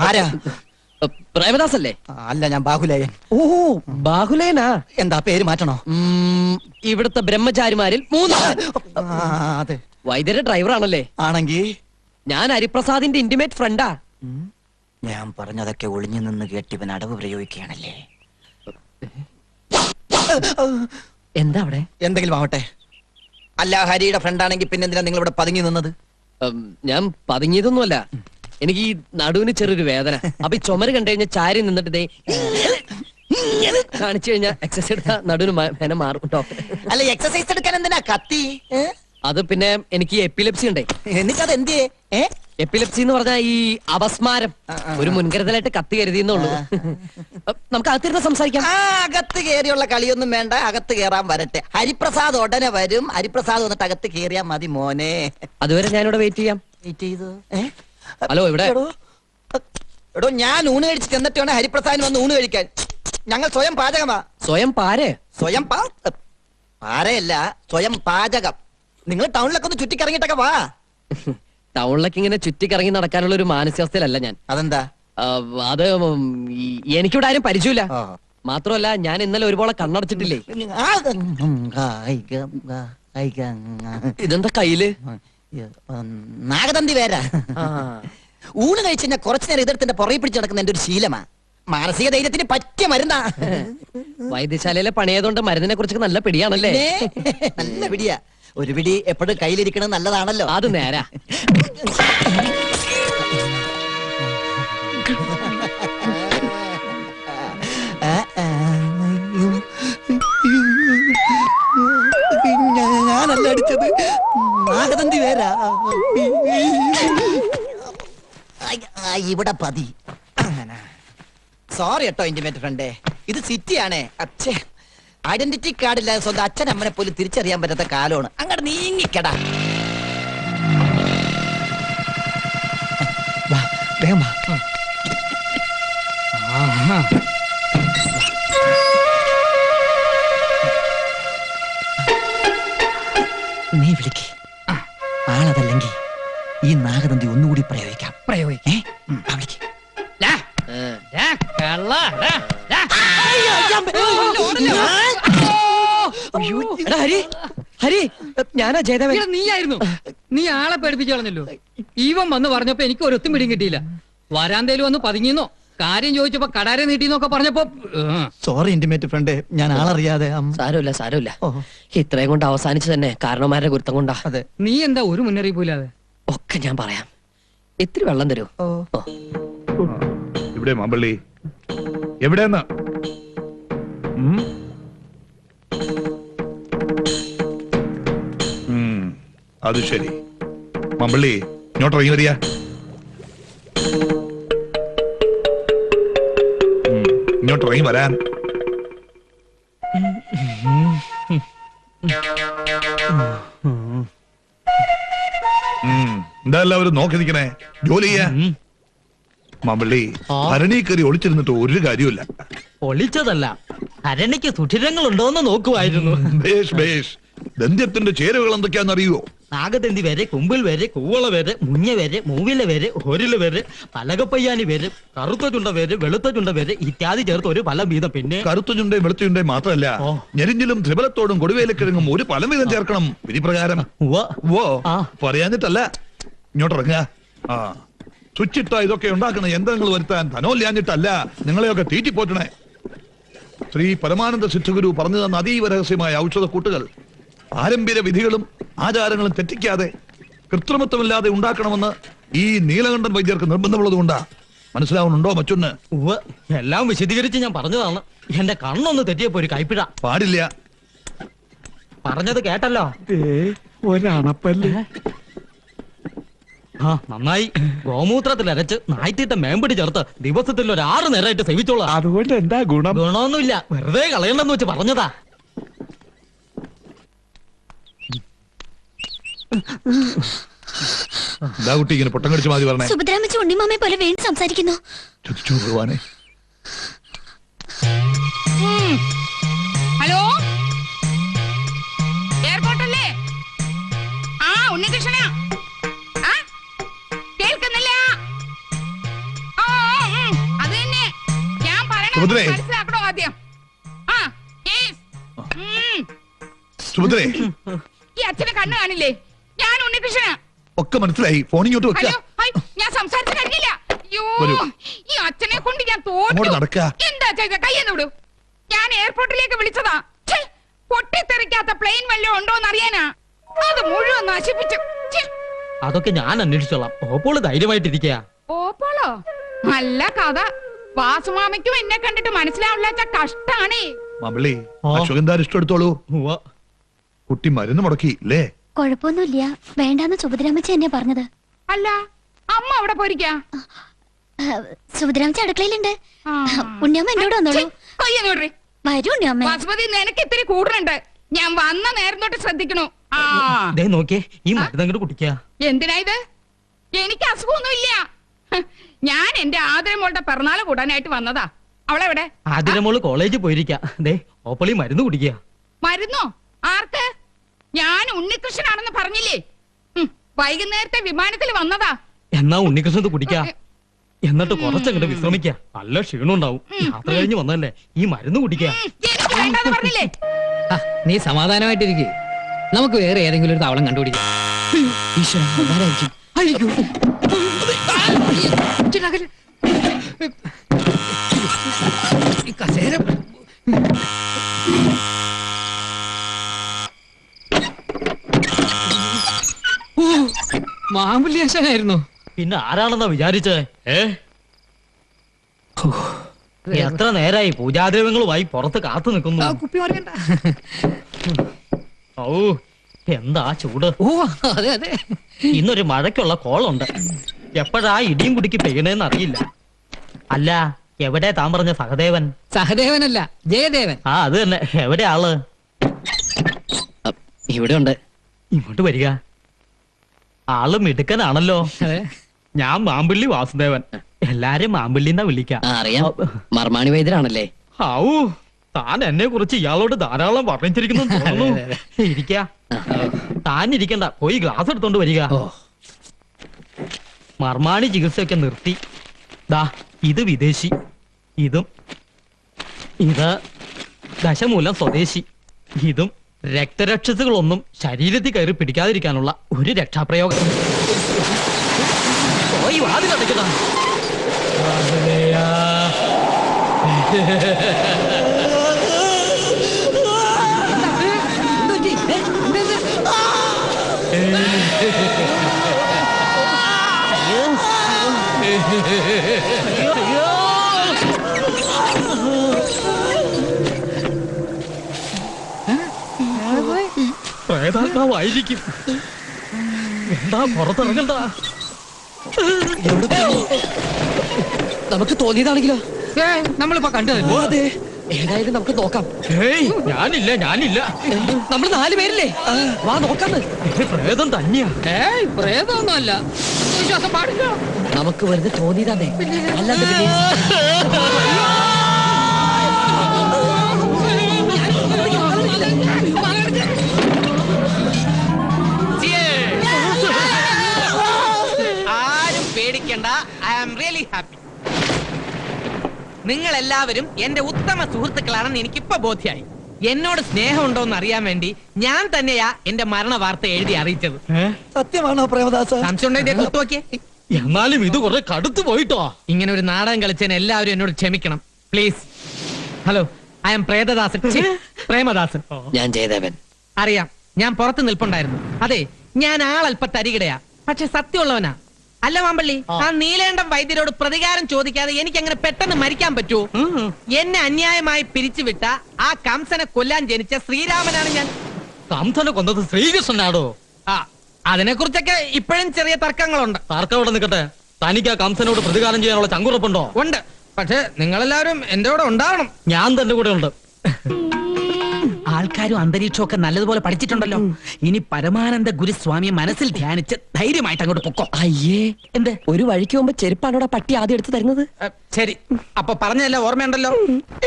ആരാ? പ്രേമദാസല്ലേ? അല്ല, ഞാൻ ബാഹുലേയൻ. ഓ, ബാഹുലേനാ? എന്താ പേര് മാറ്റണോ? ഇവിടുത്തെ ബ്രഹ്മചാരിമാരിൽ 3. അതെ. വൈദ്യരുടെ ഡ്രൈവറാണല്ലേ? ആണെങ്കിൽ ഞാൻ ഹരിപ്രസാദിന്റെ ഇന്റിമേറ്റ് ഫ്രണ്ടാ. ഞാൻ പറഞ്ഞതൊക്കെ ഒളിഞ്ഞു നിന്ന് കേട്ടിവൻ അടവ് പ്രയോഗിക്കുകയാണല്ലേ. എന്താ അവിടെ? എന്തെങ്കിലും ആവട്ടെ. അല്ല, ഹരിയുടെ ഫ്രണ്ടാണെങ്കിൽ പിന്നെ എന്തിനാ നിങ്ങൾ ഇവിടെ പതുങ്ങി നിന്നത്? ഞാൻ പതുങ്ങിയതൊന്നുമല്ല. എനിക്ക് ഈ നടുവിന് ചെറിയൊരു വേദന. അപ്പൊ ഈ ചുമര് കണ്ടു കഴിഞ്ഞാൽ ചാരി നിന്നിട്ട് കാണിച്ചു കഴിഞ്ഞാൽ എക്സസൈസ് എടുത്താൽ നടുവിന് വേദന മാറും. അല്ല, എക്സസൈസ് എടുക്കാൻ എന്തിനാ കത്തി? അത് പിന്നെ എനിക്ക് എപ്പിലെപ്സി ഉണ്ടേ. എന്നിട്ടത് എന്തിയേ? എപ്പിലെപ്സി എന്ന് പറഞ്ഞാൽ ഈ അപസ്മാരം. ഒരു മുൻകരുതലായിട്ട് കത്തി കരുതിയെന്നുള്ളൂ. നമുക്ക് അകത്തിരുന്ന് സംസാരിക്കാം. അകത്ത് കയറിയുള്ള കളിയൊന്നും വേണ്ട, അകത്ത് കയറാൻ വരട്ടെ. ഹരിപ്രസാദ് ഉടനെ വരും. ഹരിപ്രസാദ് വന്നിട്ട് അകത്ത് കയറിയാ മതി മോനെ. അതുവരെ ഞാനിവിടെ വെയിറ്റ് ചെയ്യാം. വെയിറ്റ് ചെയ്തു. ഹലോ, ഇവിടെ എടോ, ഞാൻ ഊണ് കഴിച്ചിട്ട് എന്നിട്ട് വേണം ഹരിപ്രസാദിന് വന്ന് ഊണ് കഴിക്കാൻ. ഞങ്ങൾ സ്വയം പാചകമാ. സ്വയം പാരേ? സ്വയം പാരയല്ല, സ്വയം പാചകം. നിങ്ങൾ ടൗണിലൊക്കെ ഒന്ന് ചുറ്റിക്കറങ്ങിട്ടൊക്കെ വാ. ടൗണിലൊക്കെ ഇങ്ങനെ ചുറ്റിക്കറങ്ങി നടക്കാനുള്ള ഒരു മാനസികാവസ്ഥയിലല്ല ഞാൻ. അതെന്താ? അത് എനിക്കിവിടെ ആരും പരിചയമില്ല. മാത്രമല്ല, ഞാൻ ഇന്നലെ ഒരുപോലെ കണ്ണടച്ചിട്ടില്ലേ. ഇതെന്താ കയ്യില്? നാഗതന്തി വേരാ. ഊണ് കഴിച്ച് ഞാൻ കുറച്ചു നേരം ഇതെടുത്തിന്റെ പുറകെ പിടിച്ച് നടക്കുന്ന എന്റെ ഒരു ശീലമാ. മാനസിക ധൈര്യത്തിന് പറ്റിയ മരുന്നാ. വൈദ്യശാലയിലെ പണിയായതുകൊണ്ട് മരുന്നിനെ കുറിച്ചൊക്കെ നല്ല പിടിയാണല്ലേ? നല്ല പിടിയാ. ഒരു പിടി എപ്പോഴും കയ്യിലിരിക്കണത് നല്ലതാണല്ലോ. അത് നേരാ. ഞാനല്ല അടിച്ചത്, നാഗതന്തി വേരാ. ഇവിടെ പതി. സോറി കേട്ടോ ഇന്റിമേറ്റ് ഫ്രണ്ടേ, ഇത് സിറ്റിയാണേ. അച്ഛേ, ഐഡന്റിറ്റി കാർഡ് ഇല്ലാതെ സ്വന്തം അച്ഛൻ അമ്മനെ പോലും തിരിച്ചറിയാൻ പറ്റാത്ത കാലമാണ്. അങ്ങോട്ട് നീങ്ങിക്കടാ. വേഗം വാ. നീ വിളിക്ക്. ആളതല്ലെങ്കിൽ ഈ നാഗതന്തി ഒന്നുകൂടി പ്രയോഗിക്കാം. പ്രയോഗിക്കേ വിളിക്ക്. ഹരി, ഞാനാ ജയദേവൻ. നീയായിരുന്നു. നീ ആളെ പേടിപ്പിച്ചു കളഞ്ഞല്ലോ. ഈവൻ വന്ന് പറഞ്ഞപ്പോ എനിക്ക് ഒരൊത്തും പിടിയും കിട്ടിയില്ല. വരാന്തേലും വന്ന് പതുങ്ങിന്നോ കാര്യം ചോദിച്ചപ്പോ കടാരെ നീട്ടിന്നൊക്കെ പറഞ്ഞപ്പോ സോറി ഇന്റിമേറ്റ് ഫ്രണ്ട്, ഞാൻ ആളറിയാതെ. സാരമില്ല സാരമില്ല, ഇത്രയും കൊണ്ട് അവസാനിച്ചു തന്നെ കാരണവന്മാരുടെ ഗുരുത്തം കൊണ്ടാ. അതെ. നീ എന്താ ഒരു മുന്നറിയിപ്പില്ലാതെ? ഒക്കെ ഞാൻ പറയാം. ഇത്തിരി വെള്ളം തരൂ. ഇവിടെ മാമ്പള്ളി എവിടെയെന്ന്? അത് ശരി. മാമ്പള്ളി ഇങ്ങോട്ട് ഇറങ്ങി വരിക. ഇങ്ങോട്ട് ഇറങ്ങി വരാൻ. എന്താ എല്ലാവരും നോക്കി നിൽക്കണേ? ജോലി ചെയ്യാ. മാമ്പള്ളി, ഭരണി കയറി ഒളിച്ചിരുന്നിട്ട് ഒരു കാര്യമില്ല. ഒളിച്ചതല്ല, അരണിക്ക് സുഷിരങ്ങൾ ഉണ്ടോന്ന് നോക്കുമായിരുന്നു. ബേഷ് ബേഷ്. ദന്ത്യത്തിന്റെ ചേരുവകൾ എന്തൊക്കെയാന്ന് അറിയുവോ? നാഗതന്തി വരെ, കുമ്പിൽ വരെ, കൂവള വരെ, മുഞ്ഞ വരെ, മൂവില വരെ, ഒരില വരെ, പലകപ്പയ്യാനി വരെ, കറുത്ത ചുണ്ട വരെ, വെളുത്ത ചുണ്ട വരെ ഇത്യാദി ചേർത്ത് ഒരു ഫലം വീതം. പിന്നെ കറുത്ത ചുണ്ടയും വെളുത്ത ചുണ്ടയും മാത്രമല്ല, ഞെരിഞ്ഞിലും ത്രിബലത്തോടും കൊടുവേലക്കിഴങ്ങും ഒരു ഫലം വീതം ചേർക്കണം വിധിപ്രകാരം. ഓ പറയാഞ്ഞിട്ടല്ല. ഇങ്ങോട്ട് ഇറങ്ങുക. ആ, സ്വിച്ചിട്ട ഇതൊക്കെ ഉണ്ടാക്കുന്ന യന്ത്രങ്ങൾ വരുത്താൻ ധനോല്യാഞ്ഞിട്ടല്ല, നിങ്ങളെയൊക്കെ തീറ്റിപ്പോറ്റണേ. ശ്രീ പരമാനന്ദ സിദ്ധഗുരു പറഞ്ഞു തന്ന അതീവ രഹസ്യമായ ഔഷധ കൂട്ടുകൾ പാരമ്പര്യ വിധികളും ആചാരങ്ങളും തെറ്റിക്കാതെ കൃത്രിമത്വമില്ലാതെ ഉണ്ടാക്കണമെന്ന് ഈ നീലകണ്ഠൻ വൈദ്യർക്ക് നിർബന്ധമുള്ളതുകൊണ്ടാ. മനസ്സിലാവുന്നുണ്ടോ മച്ചൊന്ന്? എല്ലാം വിശദീകരിച്ച് ഞാൻ പറഞ്ഞതാണ്. എന്റെ കണ്ണൊന്ന് തെറ്റിയപ്പോ ഒരു കൈപ്പിഴ. പാടില്ല. പറഞ്ഞത് കേട്ടല്ലോ. ഒരണപ്പല്ലേ. ആ, നന്നായി. ഗോമൂത്രത്തിൽ അരച്ച് നായ്ത്തിട്ട മേമ്പടി ചേർത്ത് ദിവസത്തിൽ ഒരു 6 നേരമായിട്ട് സേവിച്ചോളാം. അതുകൊണ്ട് എന്താ ഗുണം? ഗുണമൊന്നുമില്ല, വെറുതെ കളയണ്ടെന്ന് വെച്ച് പറഞ്ഞതാ. എന്താ കുട്ടി ഇങ്ങനെ പൊട്ടം കടിച്ച് മാതി പറഞ്ഞേ? സുഭദ്രാമച്ചി ഉണ്ണിമാമയെ പോലെ വേണ്ടി സംസാരിക്കുന്നു. ചുറ്റിച്ചു ഭഗവാനെ. ഹലോ, എയർപോർട്ടല്ലേ? ആ, ഉണ്ണികൃഷ്ണ. കേൾക്കുന്നില്ല? അത് തന്നെ ഞാൻ പറയണത് മനസ്സിലാക്കണോ ആദ്യം? സുഭദ്രേ, ഈ അച്ഛനെ കണ്ണു കാണില്ലേ? ഞാൻ ഉണ്ണികൃഷ്ണ. ഒക്കെ മനസ്സിലായി. ഫോണിങ്ങോട്ട് വെക്ക. ഞാൻ സംസാരിച്ചു കഴിഞ്ഞില്ല. അയ്യോ, ഈ അച്ഛനെ കൊണ്ട് ഞാൻ അങ്ങോട്ട് തോറ്റു. നടക്ക. എന്താ ചെയ്ത? കയ്യെന്ന് വിടൂ. ഞാൻ എയർപോർട്ടിലേക്ക് വിളിച്ചതാ. പൊട്ടിത്തെറിക്കാത്ത പ്ലെയിൻ വല്ലതും ഉണ്ടോന്ന് അറിയാനാ. അത് മുഴുവൻ നശിപ്പിച്ചു. അതൊക്കെ ഞാൻ അന്വേഷിച്ചോളാം. ഓപ്പോള് ധൈര്യമായിട്ടിരിക്കയാ. ഓപ്പോളോ? നല്ല കഥ. വാസുമാമയ്ക്കും എന്നെ കണ്ടിട്ട് മനസ്സിലാവില്ലാത്ത കഷ്ടാണേ. മാമ്പള്ളി, അശോകന്താൻ ഇഷ്ടം എടുത്തോളൂ. കുട്ടി മരുന്ന് മുടക്കി അല്ലേ? കുഴപ്പമൊന്നുമില്ല, വേണ്ടാന്ന് സുഭദ്രാമച്ചി എന്നെ പറഞ്ഞത്. അല്ല, അമ്മ അവിടെ പോയിരിക്കാ? സുഭദ്രാമച്ചി അടുക്കളയിലുണ്ട്. ഉണ്ണിയമ്മ എന്നോട് വന്നോളൂ. വരൂ ഉണ്ണിയമ്മ. വാസുമതി, നിനക്ക് ഇത്തിരി കൂടുതലുണ്ട്. ഞാൻ വന്ന നേരം തൊട്ട് ശ്രദ്ധിക്കണു. നോക്കിയേ, ഈ മരുന്നങ്ങോട്ട് കുടിക്കാ. എന്തിനാ ഇത്? എനിക്ക് അസുഖമൊന്നുമില്ല. ഞാൻ എന്റെ ആദരമോളുടെ പിറന്നാള് കൂടാനായിട്ട് വന്നതാ. അവളെവിടെ? ആതിരമോള് കോളേജിൽ പോയിരിക്കാ. ഓപ്പളി മരുന്ന് കുടിക്കുക. മരുന്നോ? ആർക്ക്? ഞാൻ ഉണ്ണികൃഷ്ണനാണെന്ന് പറഞ്ഞില്ലേ? വൈകുന്നേരത്തെ വിമാനത്തിൽ വന്നതാ. എന്നാ ഉണ്ണികൃഷ്ണത് കുടിക്കാ. എന്നിട്ട് കുറച്ചങ്ങോട്ട് വിശ്രമിക്കാ. നല്ല ക്ഷീണം ഉണ്ടാവും. യാത്ര കഴിഞ്ഞ് വന്നല്ലേ, ഈ മരുന്ന് കുടിക്കാ. എനിക്ക് വേണ്ടാന്ന് പറഞ്ഞില്ലേ? നീ സമാധാനമായിട്ടിരിക്കേ. നമുക്ക് വേറെ ഏതെങ്കിലും ഒരു താവളം കണ്ടുപിടിക്കാം. മാമ്പുല്യാശനായിരുന്നു. പിന്നെ ആരാണെന്നാ വിചാരിച്ചേ? എത്ര നേരായി പൂജാദ്രവ്യങ്ങളുമായി പുറത്ത് കാത്തു നിൽക്കുന്നു. ഓ, എന്താ ചൂട്. അതെ അതെ. ഇന്നൊരു മഴയ്ക്കുള്ള കോളുണ്ട്. എപ്പോഴാ ഇടിയും കുടിക്ക് പെയ്യണേന്ന് അറിയില്ല. അല്ല, എവിടെ താൻ പറഞ്ഞ സഹദേവൻ? സഹദേവനല്ല, ജയദേവൻ. ആ അത് തന്നെ. എവിടെ ആള്? ഇവിടെ ഉണ്ട്. ഇങ്ങോട്ട് വരിക. ആള് മിടുക്കനാണല്ലോ. ഞാൻ മാമ്പിള്ളി വാസുദേവൻ. എല്ലാരും മാമ്പിള്ളിന്നാ വിളിക്കാം. അറിയാം, മർമാണി വൈദ്യരാണല്ലേ? ഔ, താൻ എന്നെ കുറിച്ച് ഇയാളോട് ധാരാളം വർണ്ണിച്ചിരിക്കുന്നു തോന്നുന്നു. ഇരിക്ക. താൻ ഇരിക്കണ്ട, പോയി ഗ്ലാസ് എടുത്തോണ്ട് വരിക. മർമാണി ചികിത്സയൊക്കെ നിർത്തി. ദാ ഇത് വിദേശി, ഇതും ഇത് ദശമൂലം സ്വദേശി, ഇതും രക്തരക്ഷസുകളൊന്നും ശരീരത്തിൽ കയറി പിടിക്കാതിരിക്കാനുള്ള ഒരു രക്ഷാപ്രയോഗം. പോയി വാതിലടയ്ക്കതാ. പ്രേതാത്മാവായിരിക്കും. എന്താ പുറത്തിറങ്ങണ്ട. നമുക്ക് തോന്നിയതാണെങ്കിലോ? നമ്മളിപ്പോ കണ്ടത്. അതെ, ഏതായാലും നമുക്ക് നോക്കാം. ഞാനില്ല. നമ്മൾ 4 പേരില്ലേ? വാ നോക്കാന്ന്. പ്രേതം തന്നെയാ. പ്രേതമൊന്നും അല്ല, വിശ്വാസം പാടില്ല. നമുക്ക് വെറുതെ തോന്നിയതാണേ, അല്ലാതെ പിന്നെ ആരും പേടിക്കണ്ട. I am really happy. നിങ്ങൾ എല്ലാവരും എന്റെ ഉത്തമ സുഹൃത്തുക്കളാണെന്ന് എനിക്കിപ്പോ ബോധ്യായി. എന്നോട് സ്നേഹമുണ്ടോന്ന് അറിയാൻ വേണ്ടി ഞാൻ തന്നെയാ എന്റെ മരണ വാർത്ത എഴുതി അറിയിച്ചത്. സത്യമാണോ പ്രേമദാസ? സംശയം. എന്നാലും ഇത് കുറെ കടുത്തു പോയിട്ടോ. ഇങ്ങനെ ഒരു നാടകം കളിച്ചതിന് എല്ലാവരും എന്നോട് ക്ഷമിക്കണം please. Hello, I am Pretadasan, Premadasan. ഞാൻ ജയദേവൻ. അറിയാം, ഞാൻ പുറത്ത് നിൽപ്പുണ്ടായിരുന്നു. അതെ, ഞാൻ ആളല്പ തരികിടയാ, പക്ഷെ സത്യമുള്ളവനാ. അല്ല മാമ്പള്ളി, ആ നീലേണ്ടം വൈദ്യരോട് പ്രതികാരം ചോദിക്കാതെ എനിക്ക് അങ്ങനെ പെട്ടെന്ന് മരിക്കാൻ പറ്റുമോ? എന്നെ അന്യായമായി പിരിച്ചുവിട്ട ആ കംസനെ കൊല്ലാൻ ജനിച്ച ശ്രീരാമനാണ് ഞാൻ. കംസനെ കൊന്നത് ശ്രീകൃഷ്ണനാടോ? ആ, അതിനെ കുറിച്ചൊക്കെ ഇപ്പോഴും ചെറിയ തർക്കങ്ങളുണ്ട്. തർക്കം ഇവിടെ നിൽക്കട്ടെ. തനിക്ക് ആ കംസനോട് പ്രതികാരം ചെയ്യാനുള്ള ചങ്കുറപ്പുണ്ടോ? ഉണ്ട്, പക്ഷെ നിങ്ങളെല്ലാവരും എന്റെ കൂടെ ഉണ്ടാവണം. ഞാൻ തന്റെ കൂടെ ഉണ്ട്. ആൾക്കാരും അന്തരീക്ഷവും ഒക്കെ നല്ലതുപോലെ പഠിച്ചിട്ടുണ്ടല്ലോ. ഇനി പരമാനന്ദ ഗുരുസ്വാമിയെ മനസ്സിൽ ധ്യാനിച്ച് ധൈര്യമായിട്ട് അങ്ങോട്ട് പൊക്കോ. അയ്യേ, എന്ത് ഒരു വഴിക്ക് പോകുമ്പോ ചെരുപ്പാണോടാ പട്ടി ആദ്യം എടുത്ത് തരുന്നത്? ശരി, അപ്പൊ പറഞ്ഞതല്ല ഓർമ്മയുണ്ടല്ലോ.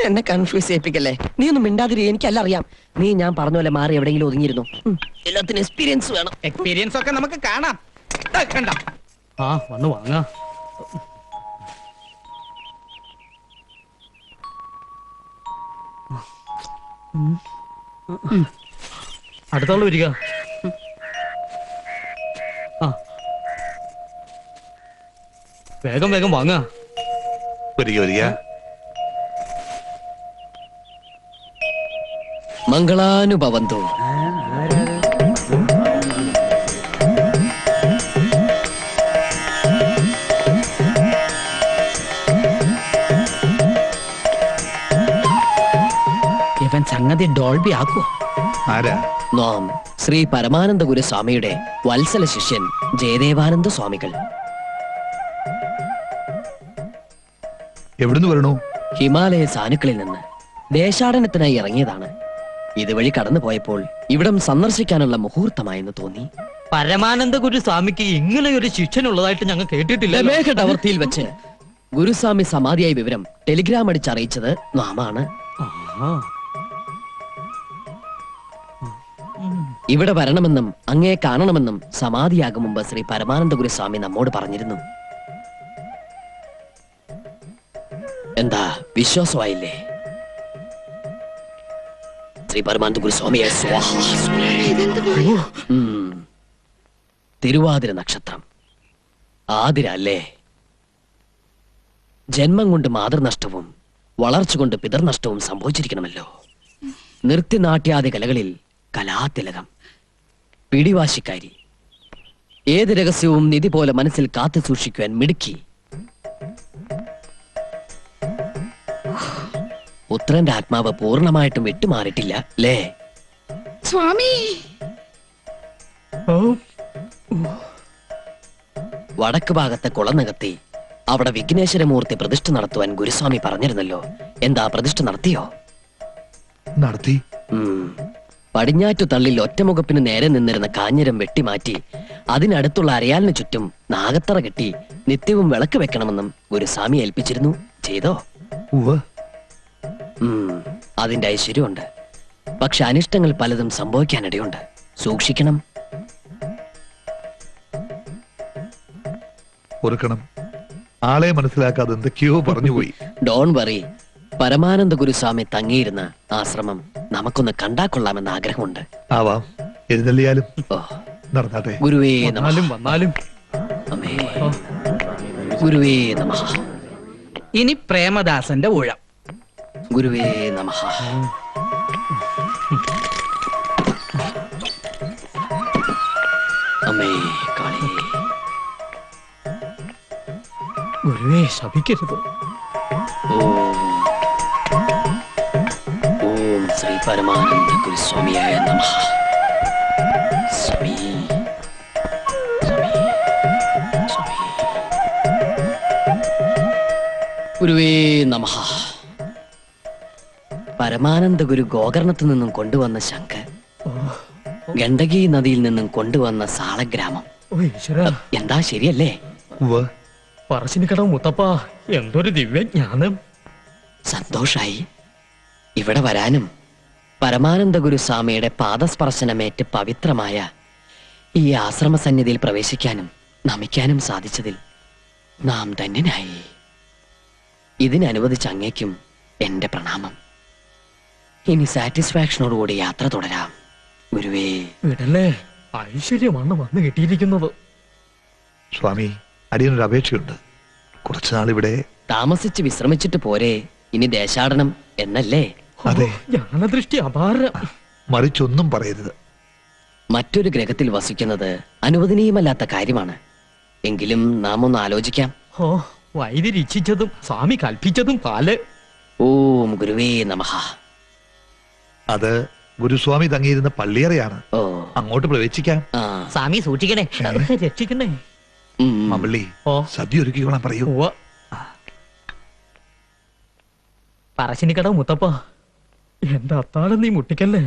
എന്നെ കൺഫ്യൂസ് ചെയ്യിപ്പിക്കല്ലേ. നീ ഒന്നും മിണ്ടാതിരി, എനിക്കല്ല അറിയാം. നീ ഞാൻ പറഞ്ഞ പോലെ മാറി എവിടെയെങ്കിലും ഒതുങ്ങിയിരുന്നു. എല്ലാത്തിനും എക്സ്പീരിയൻസ് വേണം. എക്സ്പീരിയൻസ് ഒക്കെ നമുക്ക് കാണാം. കണ്ട ആ വന്ന് വാങ്ങാ. അടുത്തോളൂ വരിക. ആ വേഗം വേഗം വാങ്ങാ. വരിക. മംഗളാനുഭവന്തോ. ഇവൻ സംഗതി ഡോൾബി ആക്കോ? ആരാ? നാം ശ്രീ പരമാനന്ദ ഗുരുസ്വാമിയുടെ വത്സല ശിഷ്യൻ ജയദേവാനന്ദ സ്വാമികൾ. എവിടുന്ന് വരണു? ഹിമാലയ സാനുക്കളിൽ നിന്ന് ദേശാടനത്തിനായി ഇറങ്ങിയതാണ്. ഇതുവഴി കടന്നു പോയപ്പോൾ ഇവിടം സന്ദർശിക്കാനുള്ള മുഹൂർത്തമായെന്ന് തോന്നി. പരമാനന്ദ ഗുരുസ്വാമിക്ക് ഇങ്ങനെ ഒരു ശിഷ്യനുള്ളതായിട്ട് ഞങ്ങൾ കേട്ടിട്ടില്ല. മേഘടവർത്തിയിൽ വെച്ച് ഗുരുസ്വാമി സമാധിയായ വിവരം ടെലിഗ്രാം അടിച്ചറിയിച്ചത് നാമാണ്. ഇവിടെ വരണമെന്നും അങ്ങേ കാണണമെന്നും സമാധിയാകും മുമ്പ് ശ്രീ പരമാനന്ദ ഗുരുസ്വാമി നമ്മോട് പറഞ്ഞിരുന്നു. എന്താ വിശ്വാസമായില്ലേ? ശ്രീ പരമാനന്ദ ഗുരുസ്വാമിയെ തിരുവാതിര നക്ഷത്രം ആതിര അല്ലേ? ജന്മം കൊണ്ട് മാതൃനഷ്ടവും വളർച്ച കൊണ്ട് പിതർനഷ്ടവും സംഭവിച്ചിരിക്കണമല്ലോ. നൃത്യനാട്യാദി കലകളിൽ കലാതിലകം, പിടിവാശിക്കാരി, ഏത് രഹസ്യവും നിധി പോലെ മനസ്സിൽ കാത്തു സൂക്ഷിക്കുവാൻ മിടുക്കി. പുത്രന്റെ ആത്മാവ് പൂർണ്ണമായിട്ടും വിട്ടുമാറിയിട്ടില്ല അല്ലേ സ്വാമി? വടക്ക് ഭാഗത്തെ കുളനകത്തി അവിടെ വിഘ്നേശ്വരമൂർത്തി പ്രതിഷ്ഠ നടത്തുവാൻ ഗുരുസ്വാമി പറഞ്ഞിരുന്നല്ലോ. എന്താ പ്രതിഷ്ഠ നടത്തിയോ? നടത്തി. പടിഞ്ഞാറ്റു തള്ളിൽ ഒറ്റമുഖപ്പിന് നേരെ നിന്നിരുന്ന കാഞ്ഞിരം വെട്ടിമാറ്റി അതിനടുത്തുള്ള അരയാലിന് ചുറ്റും നാഗത്തറ കെട്ടി നിത്യവും വിളക്ക് വെക്കണമെന്നും ഗുരുസ്വാമി ഏൽപ്പിച്ചിരുന്നു. ചെയ്തോ? അതിന്റെ ഐശ്വര്യമുണ്ട്. പക്ഷെ അനിഷ്ടങ്ങൾ പലതും സംഭവിക്കാനിടയുണ്ട്. സൂക്ഷിക്കണം. ഓർക്കണം, ആളെ മനസ്സിലാക്കാതെ എന്തൊക്കെയോ പറഞ്ഞുപോയി. Don't worry. പരമാനന്ദ ഗുരുസ്വാമി തങ്ങിയിരുന്ന ആശ്രമം നമുക്കൊന്ന് കണ്ടാ കൊള്ളാമെന്ന് ആഗ്രഹമുണ്ട്. ആവാം, എഴുന്നള്ളിയാലും നടന്നാട്ടെ. ഗുരുവേ വന്നാലും അമ്മേ. ഗുരുവേ നമഃ. ഇനി പ്രേമദാസന്റെ ഊഴം. ഗുരുവേ നമഃ. അമ്മേ കാളി. ഗുരുവേ ശപിക്കരുത്. ഓം ശ്രീ പരമാനന്ദ ഗുരുസ്വാമിയായ നമഃ. സ്വാമി ഗുരുവേ നമഃ. പരമാനന്ദ ഗുരു ഗോകർണത്തു നിന്നും കൊണ്ടുവന്ന ശംഖ്, ഗണ്ഡകി നദിയിൽ നിന്നും കൊണ്ടുവന്ന സാളഗ്രാമം. എന്താ ശരിയല്ലേ? പറശ്ശിനിക്കടവ് മുത്തപ്പ, എന്തൊരു ദിവ്യജ്ഞാനം. സന്തോഷായി. ഇവിടെ വരാനും പരമാനന്ദ ഗുരുസ്വാമിയുടെ പാദസ്പർശനമേറ്റ് പവിത്രമായ ഈ ആശ്രമ സന്നിധിയിൽ പ്രവേശിക്കാനും നമിക്കാനും സാധിച്ചതിൽ നാം ധന്യനായി. ഇതിനനുവദിച്ച അങ്ങേക്കും എന്റെ പ്രണാമം. ഇനി സാറ്റിസ്ഫാക്ഷനോടുകൂടി യാത്ര തുടരാം. ഗുരുവേ വിടല്ലേ, ഐശ്വര്യമാണ് വന്നു കിട്ടിയിരിക്കുന്നത്. സ്വാമി, അടിയനൊരു അപേക്ഷയുണ്ട്. കുറച്ചുനാൾ ഇവിടെ താമസിച്ച് വിശ്രമിച്ചിട്ട് പോരെ, ഇനി ദേശാടനം എന്നല്ലേ? അതെ. ജ്ഞാനദൃഷ്ടി അപാരം. മറിച്ചൊന്നും പറയരുത്. മറ്റൊരു ഗ്രഹത്തിൽ വസിക്കുന്നത് അനുവദനീയമല്ലാത്ത കാര്യമാണ്. എങ്കിലും നാം ഒന്ന് ആലോചിക്കാം. ഓ, വൈദ്യർ ഇച്ഛിച്ചതും സ്വാമി കൽപ്പിച്ചതും പാല്. ഓം ഗുരുവേ നമഃ. അത് ഗുരുസ്വാമി തങ്ങിയിരുന്ന പള്ളിയറയാണ്. ഓ, അങ്ങോട്ട് പ്രവേശിക്കാം. സ്വാമി സൂക്ഷിക്കണേ, രക്ഷിക്കണേ. മമ്പള്ളി, സദ്യ ഒരുക്കിക്കോളാൻ പറയൂ. പറശ്ശിനിക്കടവ് മുത്തപ്പ, എന്റെ അത്താഴം നീ മുട്ടിക്കല്ലേ.